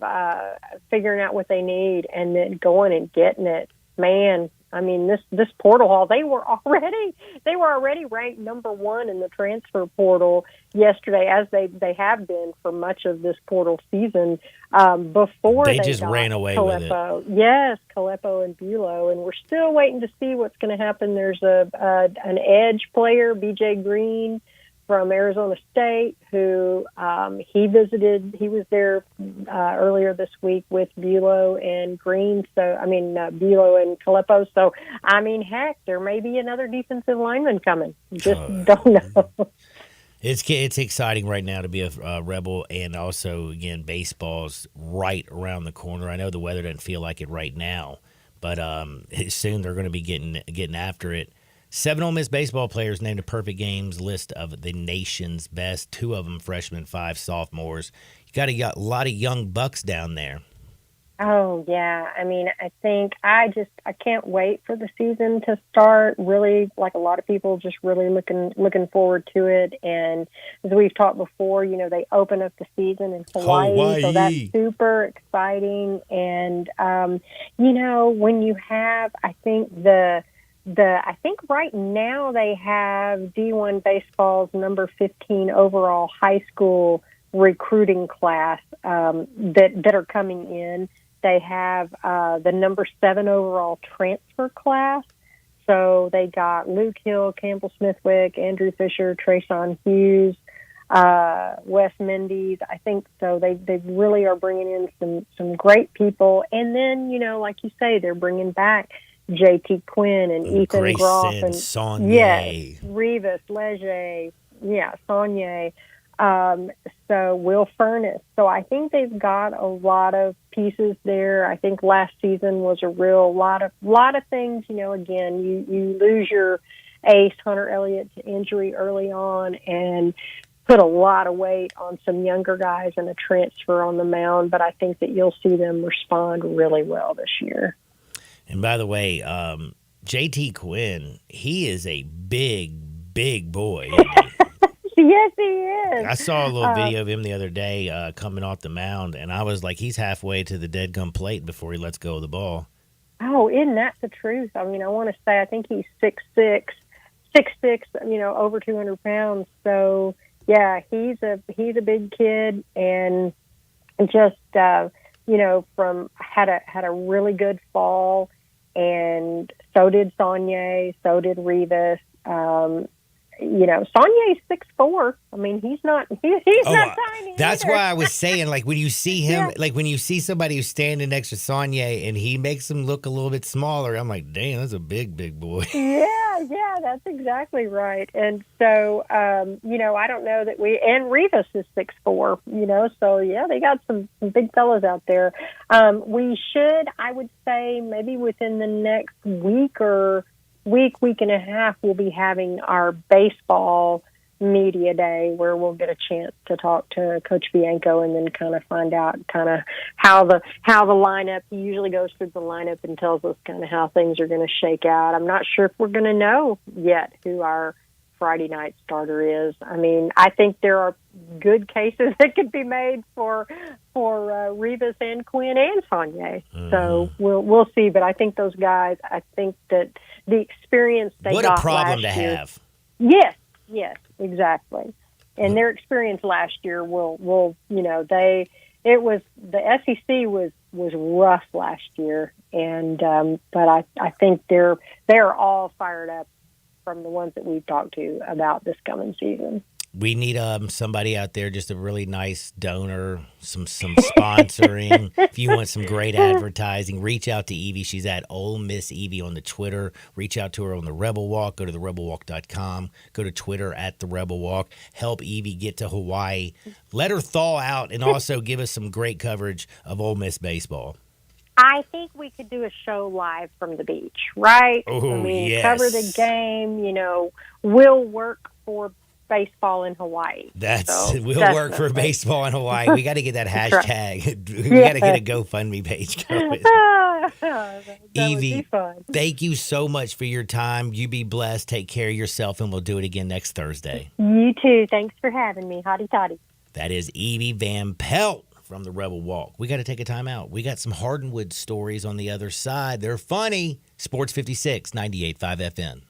figuring out what they need and then going and getting it. Man, I mean, this portal haul, they were already ranked number 1 in the transfer portal yesterday, as they have been for much of this portal season. Before they just ran away with it. Yes, Kalepo and Bulow, and we're still waiting to see what's going to happen. There's an edge player, BJ Green, from Arizona State, who he visited. He was there earlier this week with Bulow and Green. Bulow and Kalepo. So, I mean, heck, there may be another defensive lineman coming. Just don't know. It's exciting right now to be a Rebel, and also, again, baseball's right around the corner. I know the weather doesn't feel like it right now, but soon they're going to be getting after it. 7 Ole Miss baseball players named a perfect games list of the nation's best. 2 of them freshmen, 5 sophomores. You got a lot of young bucks down there. Oh, yeah. I mean, I think I can't wait for the season to start. Really, like a lot of people, just really looking forward to it. And as we've talked before, they open up the season in Hawaii. So that's super exciting. And, when you have, I think I think right now they have D1 baseball's number 15 overall high school recruiting class that are coming in. They have the number 7 overall transfer class. So they got Luke Hill, Campbell Smithwick, Andrew Fisher, Trayson Hughes, Wes Mendes. I think so. They really are bringing in some great people. And then, like you say, they're bringing back JT Quinn and Ethan Grayson, Groff and Saunier. Yes, Rivas, Leger, Saunier. So Will Furness. So I think they've got a lot of pieces there. I think last season was a real lot of things. Again, you lose your ace Hunter Elliott to injury early on and put a lot of weight on some younger guys and a transfer on the mound. But I think that you'll see them respond really well this year. And by the way, JT Quinn, he is a big boy. Yes, he is. I saw a little video of him the other day coming off the mound, and I was like, he's halfway to the dead gum plate before he lets go of the ball. Oh, isn't that the truth? I mean, I want to say I think he's 6'6", over 200 pounds. So, yeah, he's a big kid, and just had a really good fall, and so did Saunier, so did Rivas. Saunier's 6'4". I mean, he's not tiny. That's either. why I was saying, like, when you see him, like when you see somebody who's standing next to Saunier and he makes him look a little bit smaller, I'm like, damn, that's a big boy. Yeah, that's exactly right. And so, I don't know that and Rivas is 6'4", so yeah, they got some big fellas out there. We should, I would say, maybe within the next week and a half, we'll be having our baseball media day where we'll get a chance to talk to Coach Bianco and then kind of find out kind of how the lineup. He usually goes through the lineup and tells us kind of how things are going to shake out. I'm not sure if we're going to know yet who our Friday night starter is. I mean, I think there are good cases that could be made for Rivas and Quinn and Saunier. So we'll see. But I think those guys, I think that the experience they got last year. What a problem to have. Yes, exactly. And their experience last year the SEC was rough last year, and but I think they're all fired up from the ones that we've talked to about this coming season. We need somebody out there, just a really nice donor, some sponsoring. If you want some great advertising, reach out to Evie. She's at Ole Miss Evie on the Twitter. Reach out to her on the Rebel Walk. Go to therebelwalk.com. Go to Twitter at the Rebel Walk. Help Evie get to Hawaii. Let her thaw out, and also give us some great coverage of Ole Miss baseball. I think we could do a show live from the beach, right? Oh, yes. Cover the game. We'll work for baseball in Hawaii. We'll work for baseball in Hawaii. We got to get that hashtag. We got to get a GoFundMe page going. Evie, thank you so much for your time. You be blessed. Take care of yourself, and we'll do it again next Thursday. You too. Thanks for having me. Hotty toddy. That is Evie Van Pelt from the Rebel Walk. We got to take a time out. We got some Hardwood stories on the other side. They're funny. Sports 56, 98.5 FM.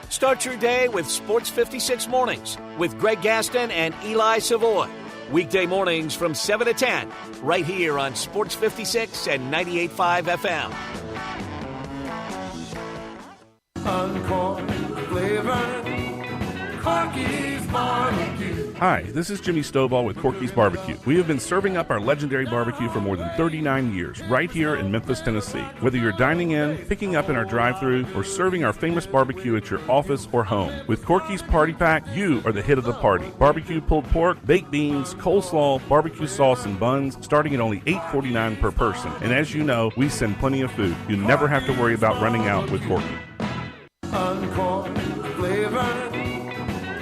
Start your day with Sports 56 Mornings with Greg Gaston and Eli Savoy. Weekday mornings from 7 to 10, right here on Sports 56 and 98.5 FM. Uncorn flavored Corky's barbecue. Hi, this is Jimmy Stovall with Corky's Barbecue. We have been serving up our legendary barbecue for more than 39 years, right here in Memphis, Tennessee. Whether you're dining in, picking up in our drive-thru, or serving our famous barbecue at your office or home, with Corky's Party Pack, you are the hit of the party. Barbecue pulled pork, baked beans, coleslaw, barbecue sauce, and buns, starting at only $8.49 per person. And as you know, we send plenty of food. You never have to worry about running out with Corky. Uncorn flavored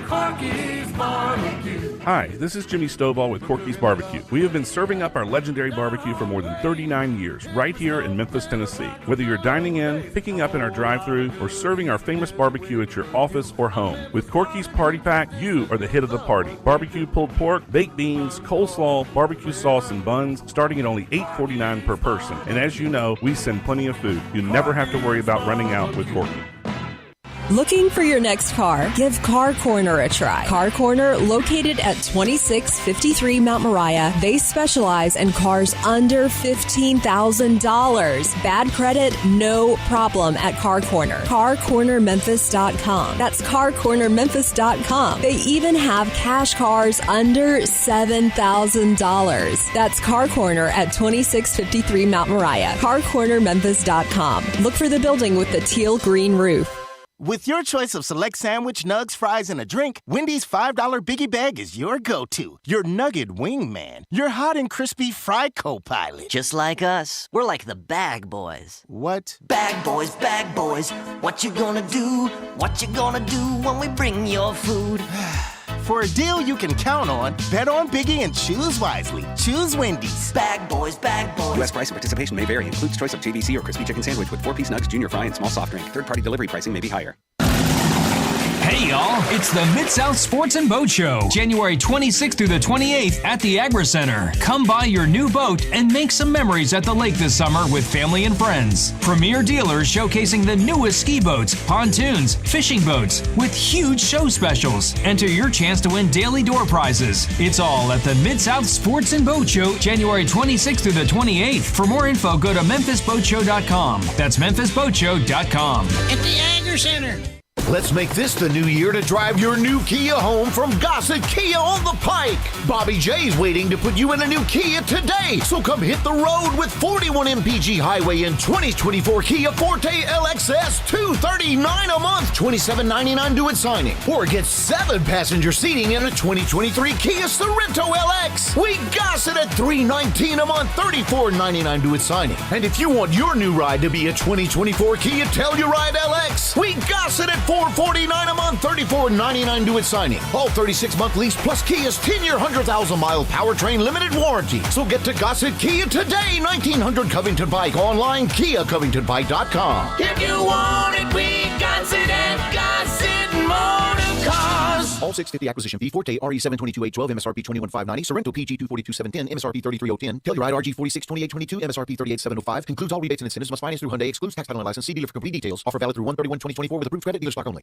Corky's Barbecue. Hi, this is Jimmy Stovall with Corky's Barbecue. We have been serving up our legendary barbecue for more than 39 years, right here in Memphis, Tennessee. Whether you're dining in, picking up in our drive-thru, or serving our famous barbecue at your office or home, with Corky's Party Pack, you are the hit of the party. Barbecue pulled pork, baked beans, coleslaw, barbecue sauce, and buns, starting at only $8.49 per person. And as you know, we send plenty of food. You never have to worry about running out with Corky. Looking for your next car? Give Car Corner a try. Car Corner, located at 2653 Mount Moriah. They specialize in cars under $15,000. Bad credit? No problem at Car Corner. CarCornerMemphis.com. That's CarCornerMemphis.com. They even have cash cars under $7,000. That's Car Corner at 2653 Mount Moriah. CarCornerMemphis.com. Look for the building with the teal green roof. With your choice of select sandwich, nugs, fries, and a drink, Wendy's $5 Biggie Bag is your go-to. Your nugget wingman. Your hot and crispy fry co-pilot. Just like us. We're like the Bag Boys. What? Bag Boys, what you gonna do? What you gonna do when we bring your food? For a deal you can count on, bet on Biggie and choose wisely. Choose Wendy's. Bag Boys. U.S. price and participation may vary. Includes choice of JVC or crispy chicken sandwich with 4-piece nugs, junior fry, and small soft drink. Third-party delivery pricing may be higher. Hey y'all, it's the Mid-South Sports and Boat Show, January 26th through the 28th at the Agri Center. Come buy your new boat and make some memories at the lake this summer with family and friends. Premier dealers showcasing the newest ski boats, pontoons, fishing boats, with huge show specials. Enter your chance to win daily door prizes. It's all at the Mid-South Sports and Boat Show, January 26th through the 28th. For more info, go to MemphisBoatShow.com. That's MemphisBoatShow.com. At the Agri Center. Let's make this the new year to drive your new Kia home from Gossett Kia on the Pike. Bobby J's waiting to put you in a new Kia today. So come hit the road with 41 MPG Highway in 2024 Kia Forte LXS, $239 a month, $27.99 due at signing. Or get 7 passenger seating in a 2023 Kia Sorento LX. We Gossett at $319 a month, $34.99 due at signing. And if you want your new ride to be a 2024 Kia Telluride LX, we Gossett at $449 a month, $34.99 due at signing. All 36-month lease plus Kia's 10-year, 100,000-mile powertrain limited warranty. So get to Gossett Kia today, 1900 Covington Pike. Online, KiaCovingtonPike.com. If you want it, we Gossett at Gossett Motor Cars. All 650 acquisition fee. Forte RE722-812, MSRP 21,590. Sorrento PG 242-710, MSRP 33,010. Telluride RG 462822, MSRP 38,705. Includes all rebates and incentives. Must finance through Hyundai. Excludes tax, title, and license. See dealer for complete details. Offer valid through 1/31/2024 with approved credit. Dealer stock only.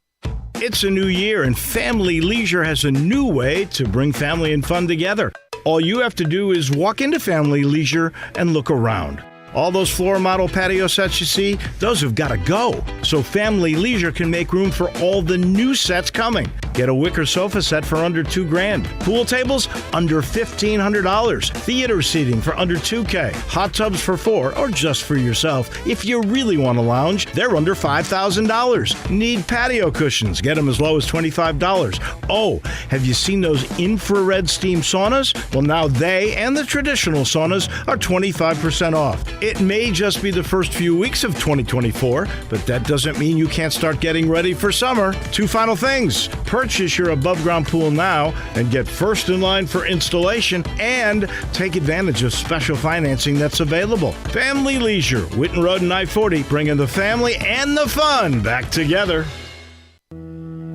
It's a new year, and Family Leisure has a new way to bring family and fun together. All you have to do is walk into Family Leisure and look around. All those floor model patio sets you see, those have got to go. So Family Leisure can make room for all the new sets coming. Get a wicker sofa set for under $2,000. Pool tables under $1,500. Theater seating for under $2,000. Hot tubs for $4,000 or just for yourself. If you really want to lounge, they're under $5,000. Need patio cushions? Get them as low as $25. Oh, have you seen those infrared steam saunas? Well, now they and the traditional saunas are 25% off. It may just be the first few weeks of 2024, but that doesn't mean you can't start getting ready for summer. 2 final things. Purchase your above-ground pool now and get first in line for installation, and take advantage of special financing that's available. Family Leisure, Whitten Road and I-40, bringing the family and the fun back together.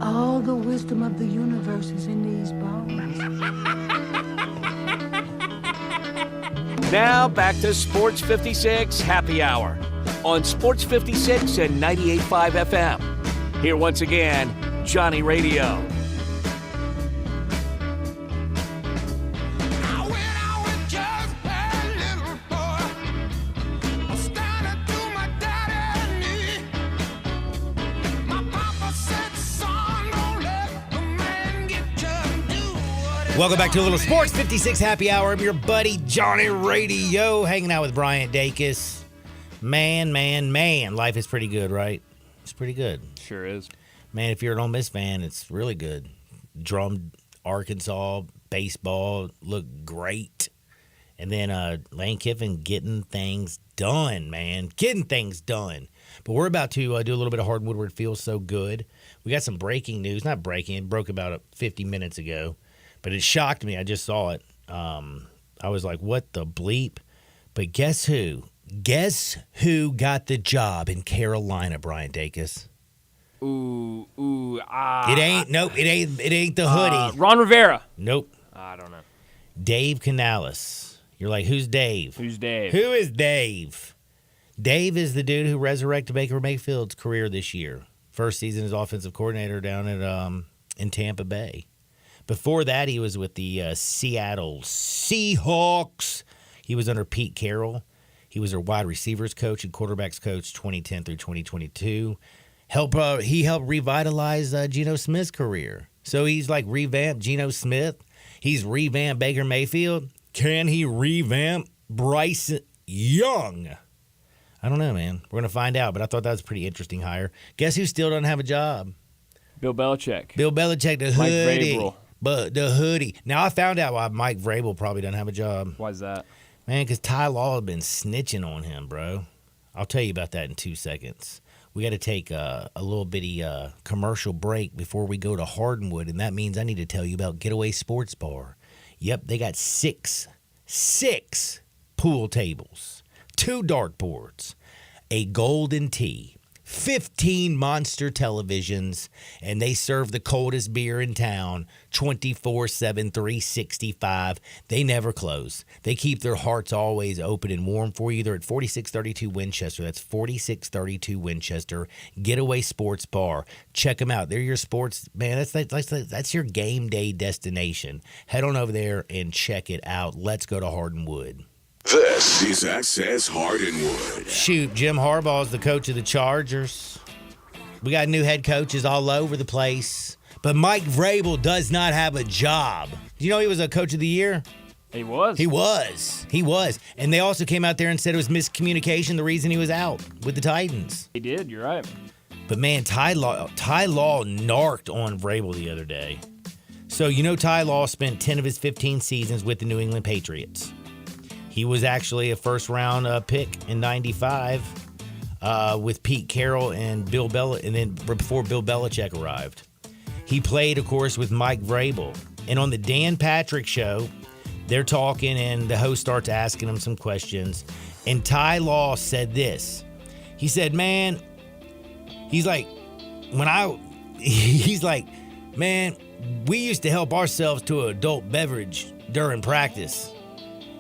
All the wisdom of the universe is in these bones. Now back to Sports 56 Happy Hour on Sports 56 and 98.5 FM. Here once again, Johnny Radio. Welcome back to a little Sports 56 Happy Hour. I'm your buddy Johnny Radio, hanging out with Bryant Dacus. Man, life is pretty good, right? It's pretty good. Sure is. Man, if you're an Ole Miss fan, it's really good. Drum, Arkansas, baseball look great. And then Lane Kiffin getting things done, man. Getting things done. But we're about to do a little bit of Hardwood where it feels so good. We got some breaking news. Not breaking. It broke about 50 minutes ago. But it shocked me. I just saw it. I was like, what the bleep? But guess who? Guess who got the job in Carolina, Bryant Dacus? It ain't the hoodie. Ron Rivera. Nope. I don't know. Dave Canales. You're like, who's Dave? Who's Dave? Who is Dave? Dave is the dude who resurrected Baker Mayfield's career this year. First season as offensive coordinator down at in Tampa Bay. Before that, he was with the Seattle Seahawks. He was under Pete Carroll. He was their wide receivers coach and quarterbacks coach 2010 through 2022. He helped revitalize Geno Smith's career. So he's like revamped Geno Smith. He's revamped Baker Mayfield. Can he revamp Bryce Young? I don't know, man. We're going to find out, but I thought that was a pretty interesting hire. Guess who still doesn't have a job? Bill Belichick. Bill Belichick, the Mike hoodie. Vrabel. But the hoodie. Now, I found out why Mike Vrabel probably doesn't have a job. Why is that? Man, because Ty Law has been snitching on him, bro. I'll tell you about that in 2 seconds. We got to take a little bitty commercial break before we go to Hardwood, and that means I need to tell you about Getaway Sports Bar. Yep, they got six pool tables, 2 dartboards, a golden tee, 15 monster televisions, and they serve the coldest beer in town 24/7, 365. They never close. They keep their hearts always open and warm for you. They're at 4632 Winchester. That's 4632 Winchester. Getaway Sports Bar. Check them out. They're your sports, man. That's your game day destination. Head on over there and check it out. Let's go to Hardwood. This is Access Hardwood. Shoot, Jim Harbaugh is the coach of the Chargers. We got new head coaches all over the place. But Mike Vrabel does not have a job. Do you know he was a coach of the year? He was. He was. And they also came out there and said it was miscommunication, the reason he was out with the Titans. He did, you're right. But man, Ty Law narked on Vrabel the other day. So you know Ty Law spent 10 of his 15 seasons with the New England Patriots. He was actually a first-round pick in '95 with Pete Carroll and and then before Bill Belichick arrived. He played, of course, with Mike Vrabel. And on the Dan Patrick Show, they're talking, and the host starts asking him some questions. And Ty Law said this. He said, man, he's like, man, we used to help ourselves to an adult beverage during practice.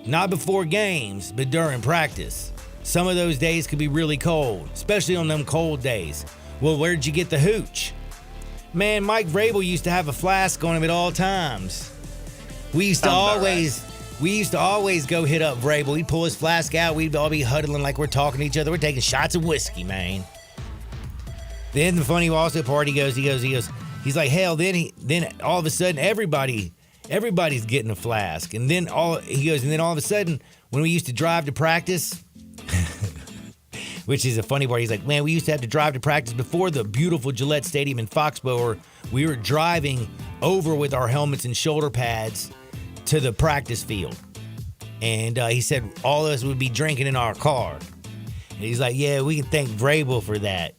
Not before games, but during practice. Some of those days could be really cold, especially on them cold days. Well, where'd you get the hooch? Man, Mike Vrabel used to have a flask on him at all times. We used to always go hit up Vrabel. He'd pull his flask out. We'd all be huddling like we're talking to each other. We're taking shots of whiskey, man. Then the funny also part, he goes, he's like, hell, then all of a sudden everybody's getting a flask. And then all of a sudden, when we used to drive to practice, which is a funny part, he's like, man, we used to have to drive to practice before the beautiful Gillette Stadium in Foxborough. We were driving over with our helmets and shoulder pads to the practice field. And he said all of us would be drinking in our car. And he's like, yeah, we can thank Vrabel for that.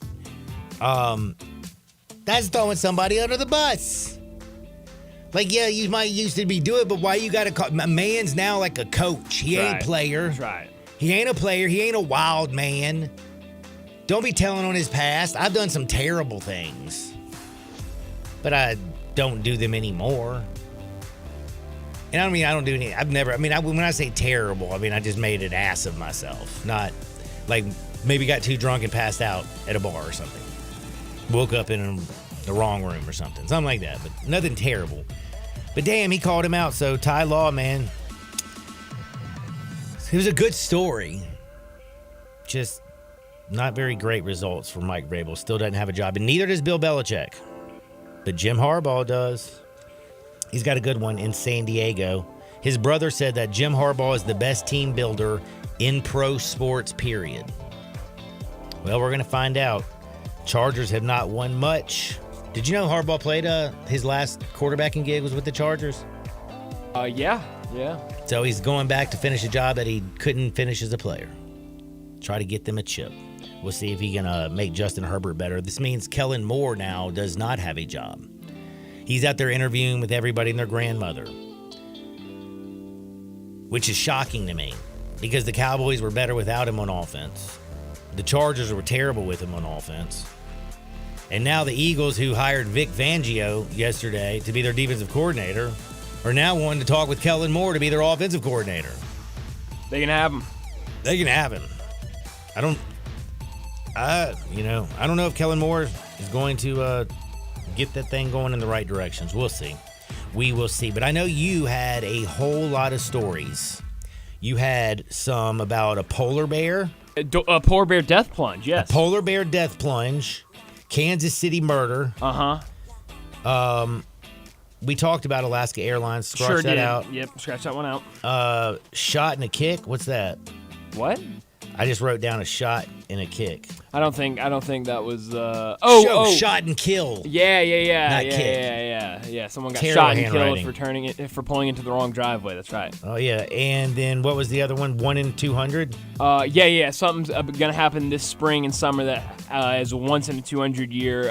That's throwing somebody under the bus. Like, yeah, you might used to be doing it, but why you got to call? My man's now like a coach. He ain't a player. That's right. He ain't a player. He ain't a wild man. Don't be telling on his past. I've done some terrible things, but I don't do them anymore. And I mean, I don't do any. When I say terrible, I mean I just made an ass of myself. Not like maybe got too drunk and passed out at a bar or something. Woke up in the wrong room or something like that. But nothing terrible. But damn, he called him out. So Ty Law, man, it was a good story. Just not very great results for Mike Vrabel. Still doesn't have a job, and neither does Bill Belichick. But Jim Harbaugh does. He's got a good one in San Diego. His brother said that Jim Harbaugh is the best team builder in pro sports, period. Well, we're going to find out. Chargers have not won much. Did you know Harbaugh played his last quarterbacking gig was with the Chargers? Yeah. So he's going back to finish a job that he couldn't finish as a player. Try to get them a chip. We'll see if he can make Justin Herbert better. This means Kellen Moore now does not have a job. He's out there interviewing with everybody and their grandmother, which is shocking to me because the Cowboys were better without him on offense. The Chargers were terrible with him on offense. And now the Eagles, who hired Vic Fangio yesterday to be their defensive coordinator, are now wanting to talk with Kellen Moore to be their offensive coordinator. They can have him. They can have him. I don't know if Kellen Moore is going to get that thing going in the right directions. We'll see. We will see. But I know you had a whole lot of stories. You had some about a polar bear. A polar bear death plunge, yes. A polar bear death plunge. Kansas City murder. We talked about Alaska Airlines. Scratch that out. Yep, scratch that one out. Shot and a kick. What's that? What? I just wrote down a shot and a kick. I don't think that was. Shot and kill. Yeah. Not kick. Yeah. Someone got Terrible shot and killed handwriting. for pulling into the wrong driveway. That's right. Oh yeah, and then what was the other one? 1 in 200. Yeah. Something's gonna happen this spring and summer that is a once in a 200 year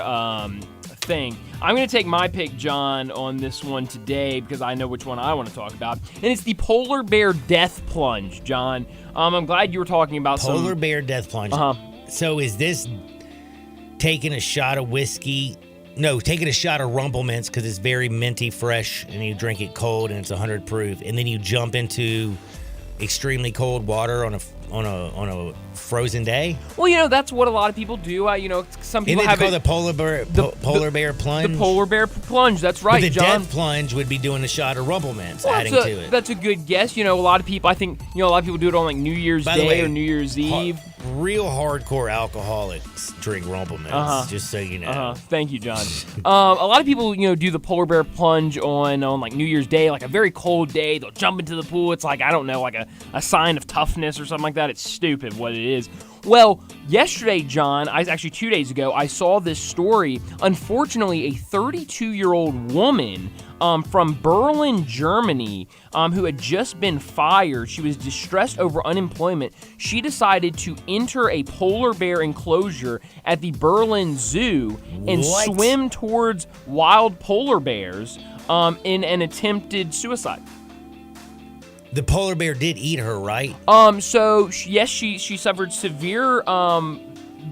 thing. I'm gonna take my pick, John, on this one today because I know which one I want to talk about, and it's the polar bear death plunge, John. I'm glad you were talking about polar bear death plunge. So is this taking a shot of whiskey? No, taking a shot of Rumple Mints because it's very minty fresh, and you drink it cold and it's 100 proof, and then you jump into extremely cold water on a frozen day? Well, that's what a lot of people do. Some people have called the polar bear plunge. The polar bear plunge. That's right, but the John. death plunge would be doing a shot of Rumple Mints, adding to it. That's a good guess. A lot of people. I think a lot of people do it on like New Year's Day or New Year's Eve. Real hardcore alcoholics drink Rumple Mints. Just so you know. Thank you, John. A lot of people do the polar bear plunge on like New Year's Day, like a very cold day. They'll jump into the pool. It's like, I don't know, like a sign of toughness or something like that. It's stupid what it is. Well, yesterday, John, actually 2 days ago, I saw this story. Unfortunately, a 32-year-old woman from Berlin, Germany, who had just been fired. She was distressed over unemployment. She decided to enter a polar bear enclosure at the Berlin Zoo and swim towards wild polar bears in an attempted suicide. The polar bear did eat her, right? Yes, she suffered severe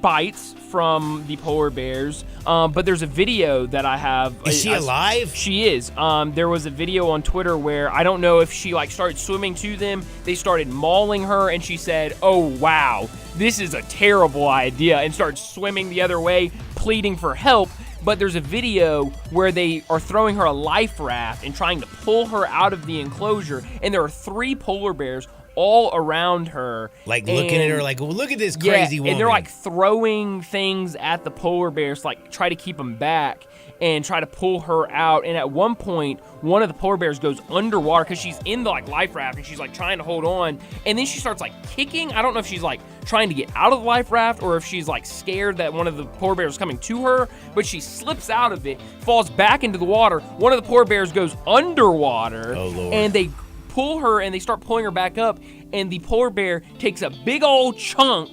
bites from the polar bears. But there's a video that I have. Is she alive? She is. There was a video on Twitter where I don't know if she started swimming to them. They started mauling her, and she said, "Oh wow, this is a terrible idea," and started swimming the other way, pleading for help. But there's a video where they are throwing her a life raft and trying to pull her out of the enclosure, and there are 3 polar bears all around her. Like looking at her like, well, look at this crazy woman. And they're like throwing things at the polar bears, like try to keep them back and try to pull her out. And at one point, one of the polar bears goes underwater because she's in the life raft and she's trying to hold on. And then she starts kicking. I don't know if she's trying to get out of the life raft or if she's scared that one of the polar bears is coming to her, but she slips out of it, falls back into the water. One of the polar bears goes underwater. Oh, Lord. And they pull her and they start pulling her back up, and the polar bear takes a big old chunk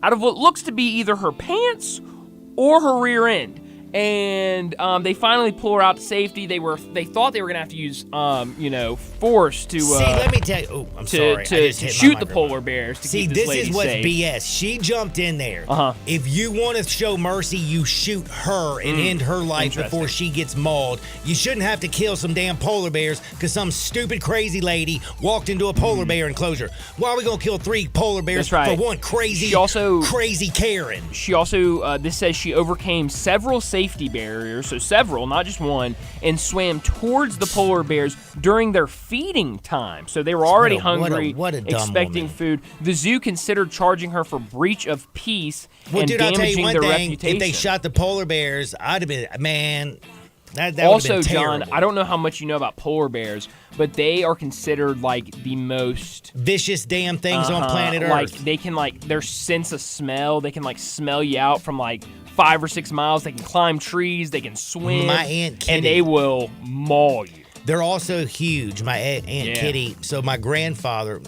out of what looks to be either her pants or her rear end. And they finally pull her out to safety. They thought they were gonna have to use force to see. Let me tell you. Oh, I'm sorry. To shoot the polar bears. To see, keep this is what's safe. BS. She jumped in there. If you want to show mercy, you shoot her and end her life before she gets mauled. You shouldn't have to kill some damn polar bears because some stupid crazy lady walked into a polar bear enclosure. Why are we gonna kill 3 polar bears for one crazy Karen? She also this says she overcame several safety barriers, so several, not just one, and swam towards the polar bears during their feeding time. So they were already hungry, expecting food. The zoo considered charging her for breach of peace and damaging their reputation. If they shot the polar bears, I'd have been, man, That also, would've been John, terrible. I don't know how much you know about polar bears, but they are considered like the most vicious damn things on planet Earth. Like they can their sense of smell, they can smell you out from 5 or 6 miles. They can climb trees, they can swim. My Aunt Kitty. And they will maul you. They're also huge. My Aunt Yeah. Kitty. So my great-grandfather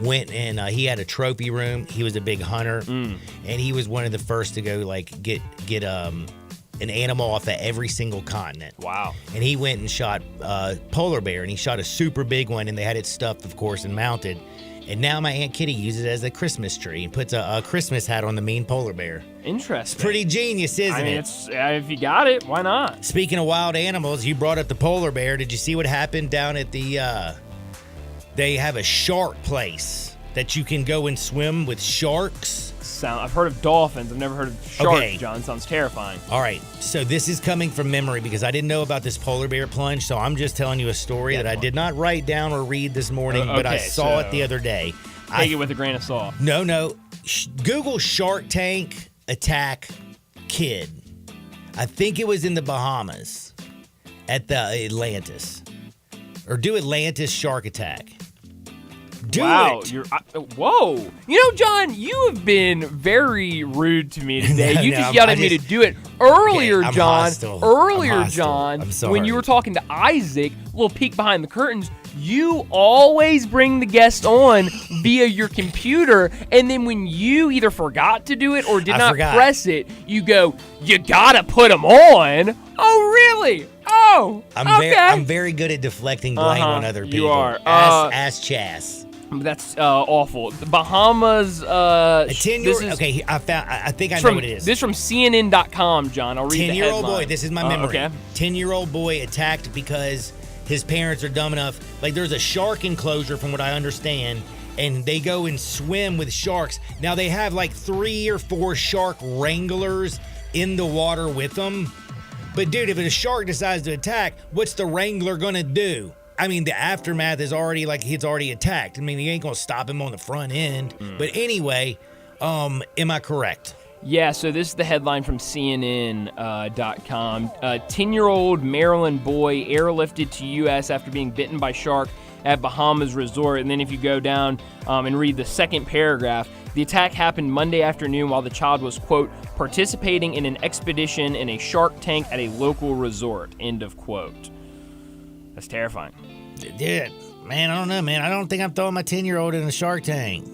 went and he had a trophy room. He was a big hunter, and he was one of the first to go get an animal off of every single continent. Wow. And he went and shot polar bear, and he shot a super big one, and they had it stuffed, of course, and mounted. And now my Aunt Kitty uses it as a Christmas tree and puts a Christmas hat on the mean polar bear. Interesting. It's pretty genius, isn't it? It's, if you got it, why not? Speaking of wild animals, you brought up the polar bear. Did you see what happened down at the, they have a shark place that you can go and swim with sharks? I've heard of dolphins. I've never heard of sharks, Okay. John. Sounds terrifying. All right, so this is coming from memory because I didn't know about this polar bear plunge, so I'm just telling you a story that I did not write down or read this morning, but I okay, saw so it the other day. Take it with a grain of salt. No. Google Shark Tank attack kid. I think it was in the Bahamas at the Atlantis. Or do Atlantis shark attack. Wow, whoa. You know, John, you have been very rude to me today. You just yelled at me to do it earlier, Okay, I'm John. hostile. Earlier, I'm hostile. John, I'm sorry. when you were talking to Isaac, a little peek behind the curtains, you always bring the guest on via your computer, and then when you either forgot to do it or did not press it, you go, you gotta put them on. Oh, really? Oh, okay. I'm very good at deflecting blame on other people. You are. Ask Chas. That's awful. The Bahamas. A 10-year-old. Okay, I think I know what it is. This is from CNN.com, John. I'll read the headline. 10-year-old boy. This is my memory. Okay. 10-year-old boy attacked because his parents are dumb enough. There's a shark enclosure, from what I understand, and they go and swim with sharks. Now they have 3 or 4 shark wranglers in the water with them. But dude, if a shark decides to attack, what's the wrangler gonna do? I mean, the aftermath is already he's already attacked. I mean, he ain't gonna stop him on the front end. But anyway, am I correct? Yeah, so this is the headline from CNN.com. A 10-year-old Maryland boy airlifted to U.S. after being bitten by shark at Bahamas resort. And then if you go down and read the second paragraph, the attack happened Monday afternoon while the child was, quote, participating in an expedition in a shark tank at a local resort, end of quote. That's terrifying. Dude, man, I don't know, man. I don't think I'm throwing my 10-year-old in a shark tank.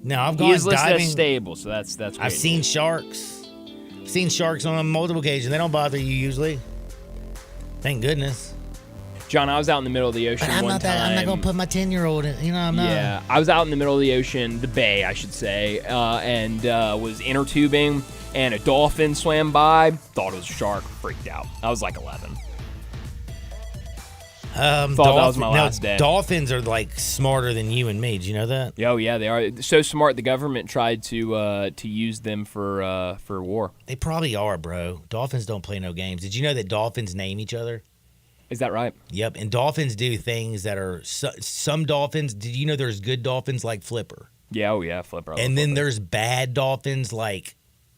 No, I've gone He is listed diving. as stable, so that's great. I've seen sharks. I've seen sharks on multiple occasions. They don't bother you usually. Thank goodness. John, I was out in the middle of the ocean I'm one not time. I'm not gonna put my 10-year-old in. I'm not. Yeah, I was out in the middle of the ocean, the bay, I should say, and was inner tubing, and a dolphin swam by. Thought it was a shark. Freaked out. I was 11. Thought that was my last day. Dolphins are smarter than you and me. Do you know that? Oh yeah, they are so smart. The government tried to use them for war. They probably are, bro. Dolphins don't play no games. Did you know that dolphins name each other? Is that right? Yep. And dolphins do things that are some dolphins. Did you know there's good dolphins like Flipper? Yeah. Oh yeah, Flipper. And then there's bad dolphins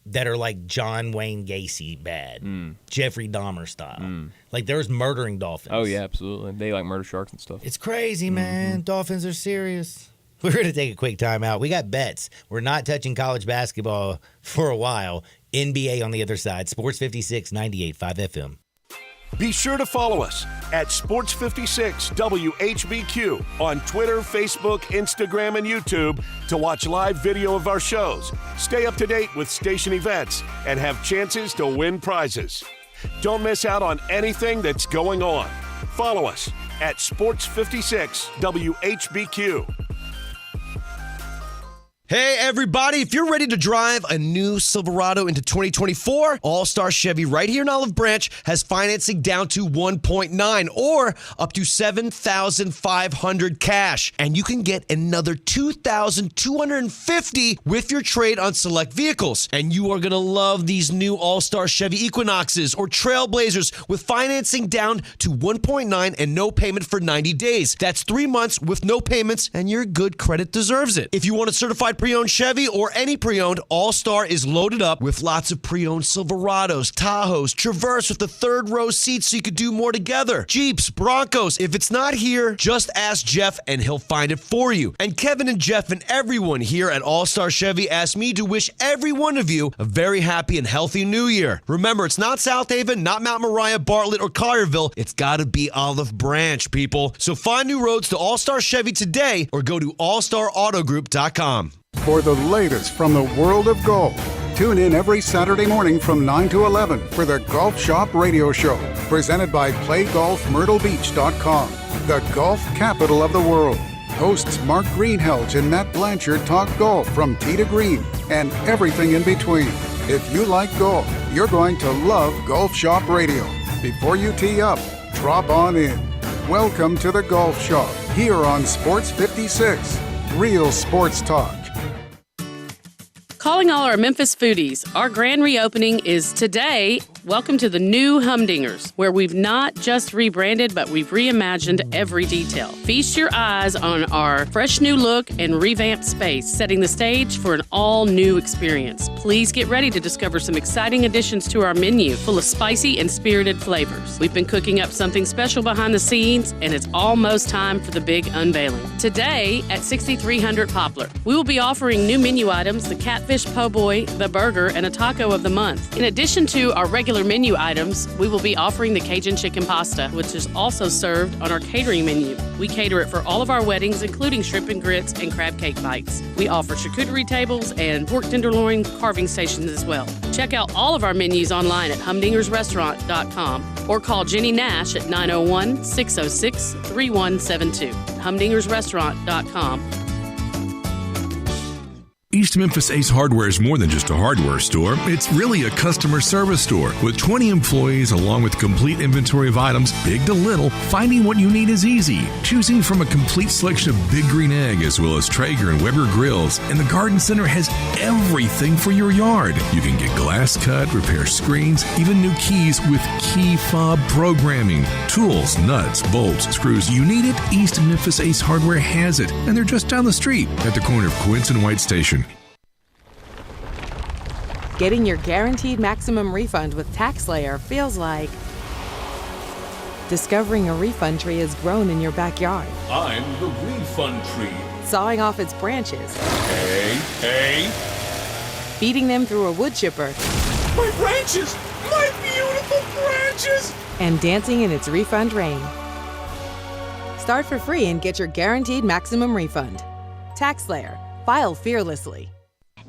that are like John Wayne Gacy bad, Jeffrey Dahmer style. There's murdering dolphins. Oh yeah, absolutely. They murder sharks and stuff. It's crazy, man. Dolphins are serious. We're going to take a quick time out. We got bets. We're not touching college basketball for a while. NBA on the other side. Sports 56, 98.5 FM. Be sure to follow us at Sports 56 WHBQ on Twitter, Facebook, Instagram, and YouTube to watch live video of our shows, stay up to date with station events, and have chances to win prizes. Don't miss out on anything that's going on. Follow us at Sports 56 WHBQ. Hey, everybody, if you're ready to drive a new Silverado into 2024, All-Star Chevy right here in Olive Branch has financing down to 1.9 or up to $7,500 cash. And you can get another $2,250 with your trade on select vehicles. And you are going to love these new All-Star Chevy Equinoxes or Trailblazers with financing down to 1.9 and no payment for 90 days. That's 3 months with no payments, and your good credit deserves it. If you want a certified pre-owned Chevy or any pre-owned, All-Star is loaded up with lots of pre-owned Silverados, Tahoes, Traverse with the third row seats so you could do more together. Jeeps, Broncos. If it's not here, just ask Jeff and he'll find it for you. And Kevin and Jeff and everyone here at All-Star Chevy asked me to wish every one of you a very happy and healthy new year. Remember, it's not South Haven, not Mount Moriah, Bartlett, or Collierville. It's gotta be Olive Branch, people. So find new roads to All-Star Chevy today or go to allstarautogroup.com. For the latest from the world of golf, tune in every Saturday morning from 9 to 11 for the Golf Shop Radio Show, presented by PlayGolfMyrtleBeach.com, the golf capital of the world. Hosts Mark Greenhelge and Matt Blanchard talk golf from tee to green and everything in between. If you like golf, you're going to love Golf Shop Radio. Before you tee up, drop on in. Welcome to the Golf Shop here on Sports 56. Real sports talk. Calling all our Memphis foodies, our grand reopening is today. Welcome to the new Humdingers, where we've not just rebranded, but we've reimagined every detail. Feast your eyes on our fresh new look and revamped space, setting the stage for an all-new experience. Please get ready to discover some exciting additions to our menu, full of spicy and spirited flavors. We've been cooking up something special behind the scenes, and it's almost time for the big unveiling. Today at 6300 Poplar, we will be offering new menu items, the catfish po' boy, the burger, and a taco of the month. In addition to our regular menu items, we will be offering the Cajun chicken pasta, which is also served on our catering menu. We cater it for all of our weddings, including shrimp and grits and crab cake bites. We offer charcuterie tables and pork tenderloin carving stations as well. Check out all of our menus online at humdingersrestaurant.com or call Jenny Nash at 901-606-3172. humdingersrestaurant.com. East Memphis Ace Hardware is more than just a hardware store. It's really a customer service store. With 20 employees along with complete inventory of items, big to little, finding what you need is easy. Choosing from a complete selection of Big Green Egg as well as Traeger and Weber grills. And the Garden Center has everything for your yard. You can get glass cut, repair screens, even new keys with key fob programming. Tools, nuts, bolts, screws. You need it? East Memphis Ace Hardware has it. And they're just down the street at the corner of Quince and White Station. Getting your guaranteed maximum refund with TaxSlayer feels like discovering a refund tree has grown in your backyard. I'm the refund tree. Sawing off its branches. Hey. Feeding them through a wood chipper. My branches! My beautiful branches! And dancing in its refund rain. Start for free and get your guaranteed maximum refund. TaxSlayer. File fearlessly.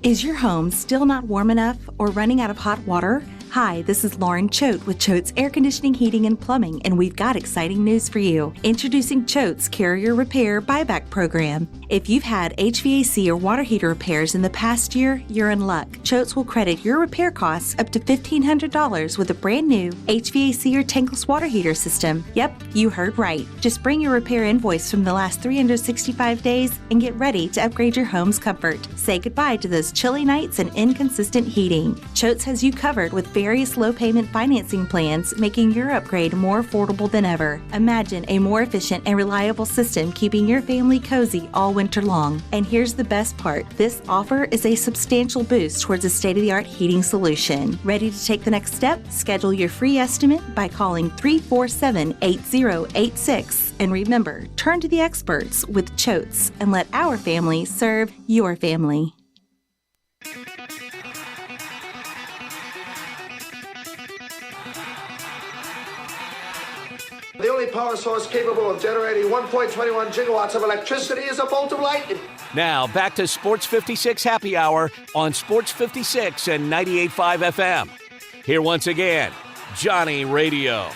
Is your home still not warm enough or running out of hot water? Hi, this is Lauren Choate with Choate's Air Conditioning, Heating, and Plumbing, and we've got exciting news for you. Introducing Choate's Carrier Repair Buyback Program. If you've had HVAC or water heater repairs in the past year, you're in luck. Choate's will credit your repair costs up to $1,500 with a brand new HVAC or tankless water heater system. Yep, you heard right. Just bring your repair invoice from the last 365 days and get ready to upgrade your home's comfort. Say goodbye to those chilly nights and inconsistent heating. Choate's has you covered with various low-payment financing plans, making your upgrade more affordable than ever. Imagine a more efficient and reliable system keeping your family cozy all winter long. And here's the best part. This offer is a substantial boost towards a state-of-the-art heating solution. Ready to take the next step? Schedule your free estimate by calling 347-8086. And remember, turn to the experts with Choate's and let our family serve your family. The only power source capable of generating 1.21 gigawatts of electricity is a bolt of lightning. Now, back to Sports 56 Happy Hour on Sports 56 and 98.5 FM. Here once again, Johnny Radio.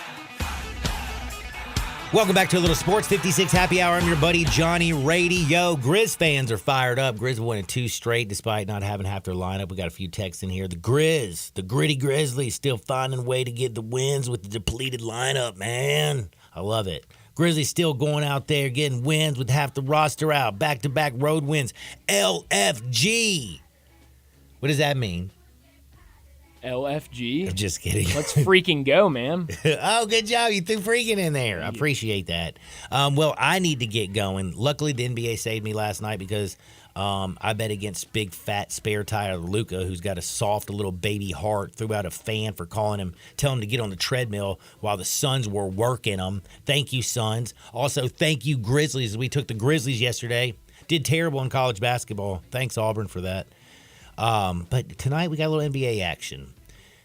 Welcome back to a little Sports 56 Happy Hour. I'm your buddy Johnny Radio. Grizz fans are fired up. Grizz winning 2 straight despite not having half their lineup. We got a few texts in here. The Grizz, the gritty Grizzlies, still finding a way to get the wins with the depleted lineup, man. I love it. Grizzlies still going out there getting wins with half the roster out. Back-to-back road wins. LFG. What does that mean? LFG. Just kidding. Let's freaking go, man. Oh, good job. You threw freaking in there. I appreciate that. Well, I need to get going. Luckily, the NBA saved me last night because I bet against big, fat, spare tire Luka, who's got a soft little baby heart, threw out a fan for telling him to get on the treadmill while the Suns were working him. Thank you, Suns. Also, thank you, Grizzlies. We took the Grizzlies yesterday. Did terrible in college basketball. Thanks, Auburn, for that. But tonight we got a little NBA action.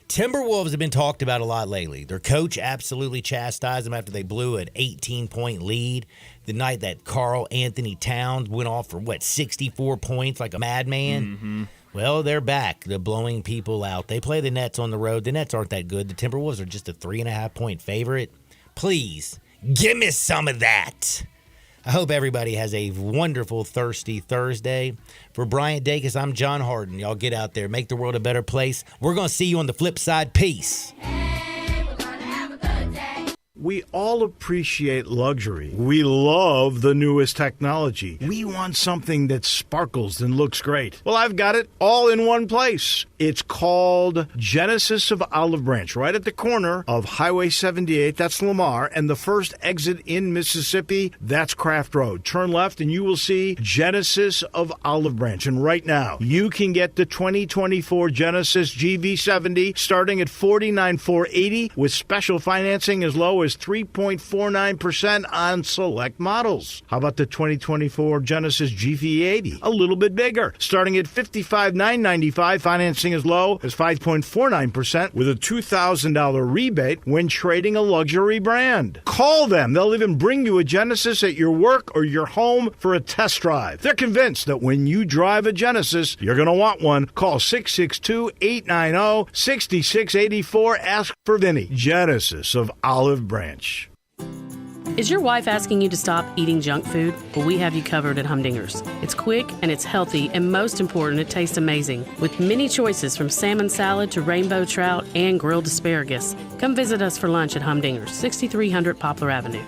Timberwolves have been talked about a lot lately. Their coach absolutely chastised them after they blew an 18-point lead the night that Karl Anthony Towns went off for, 64 points like a madman? Mm-hmm. Well, they're back. They're blowing people out. They play the Nets on the road. The Nets aren't that good. The Timberwolves are just a 3.5-point favorite. Please, give me some of that. I hope everybody has a wonderful, thirsty Thursday. For Bryant Dacus, I'm John Harden. Y'all get out there. Make the world a better place. We're going to see you on the flip side. Peace. We all appreciate luxury. We love the newest technology. We want something that sparkles and looks great. Well, I've got it all in one place. It's called Genesis of Olive Branch, right at the corner of Highway 78. That's Lamar. And the first exit in Mississippi, that's Craft Road. Turn left and you will see Genesis of Olive Branch. And right now, you can get the 2024 Genesis GV70 starting at $49,480 with special financing as low as 3.49% on select models. How about the 2024 Genesis GV80? A little bit bigger, starting at $55,995, financing as low as 5.49% with a $2,000 rebate when trading a luxury brand. Call them. They'll even bring you a Genesis at your work or your home for a test drive. They're convinced that when you drive a Genesis, you're going to want one. Call 662-890-6684. Ask for Vinny. Genesis of Olive Branch. Is your wife asking you to stop eating junk food? Well, we have you covered at Humdingers. It's quick and it's healthy, and most important, it tastes amazing. With many choices from salmon salad to rainbow trout and grilled asparagus. Come visit us for lunch at Humdingers, 6300 Poplar Avenue.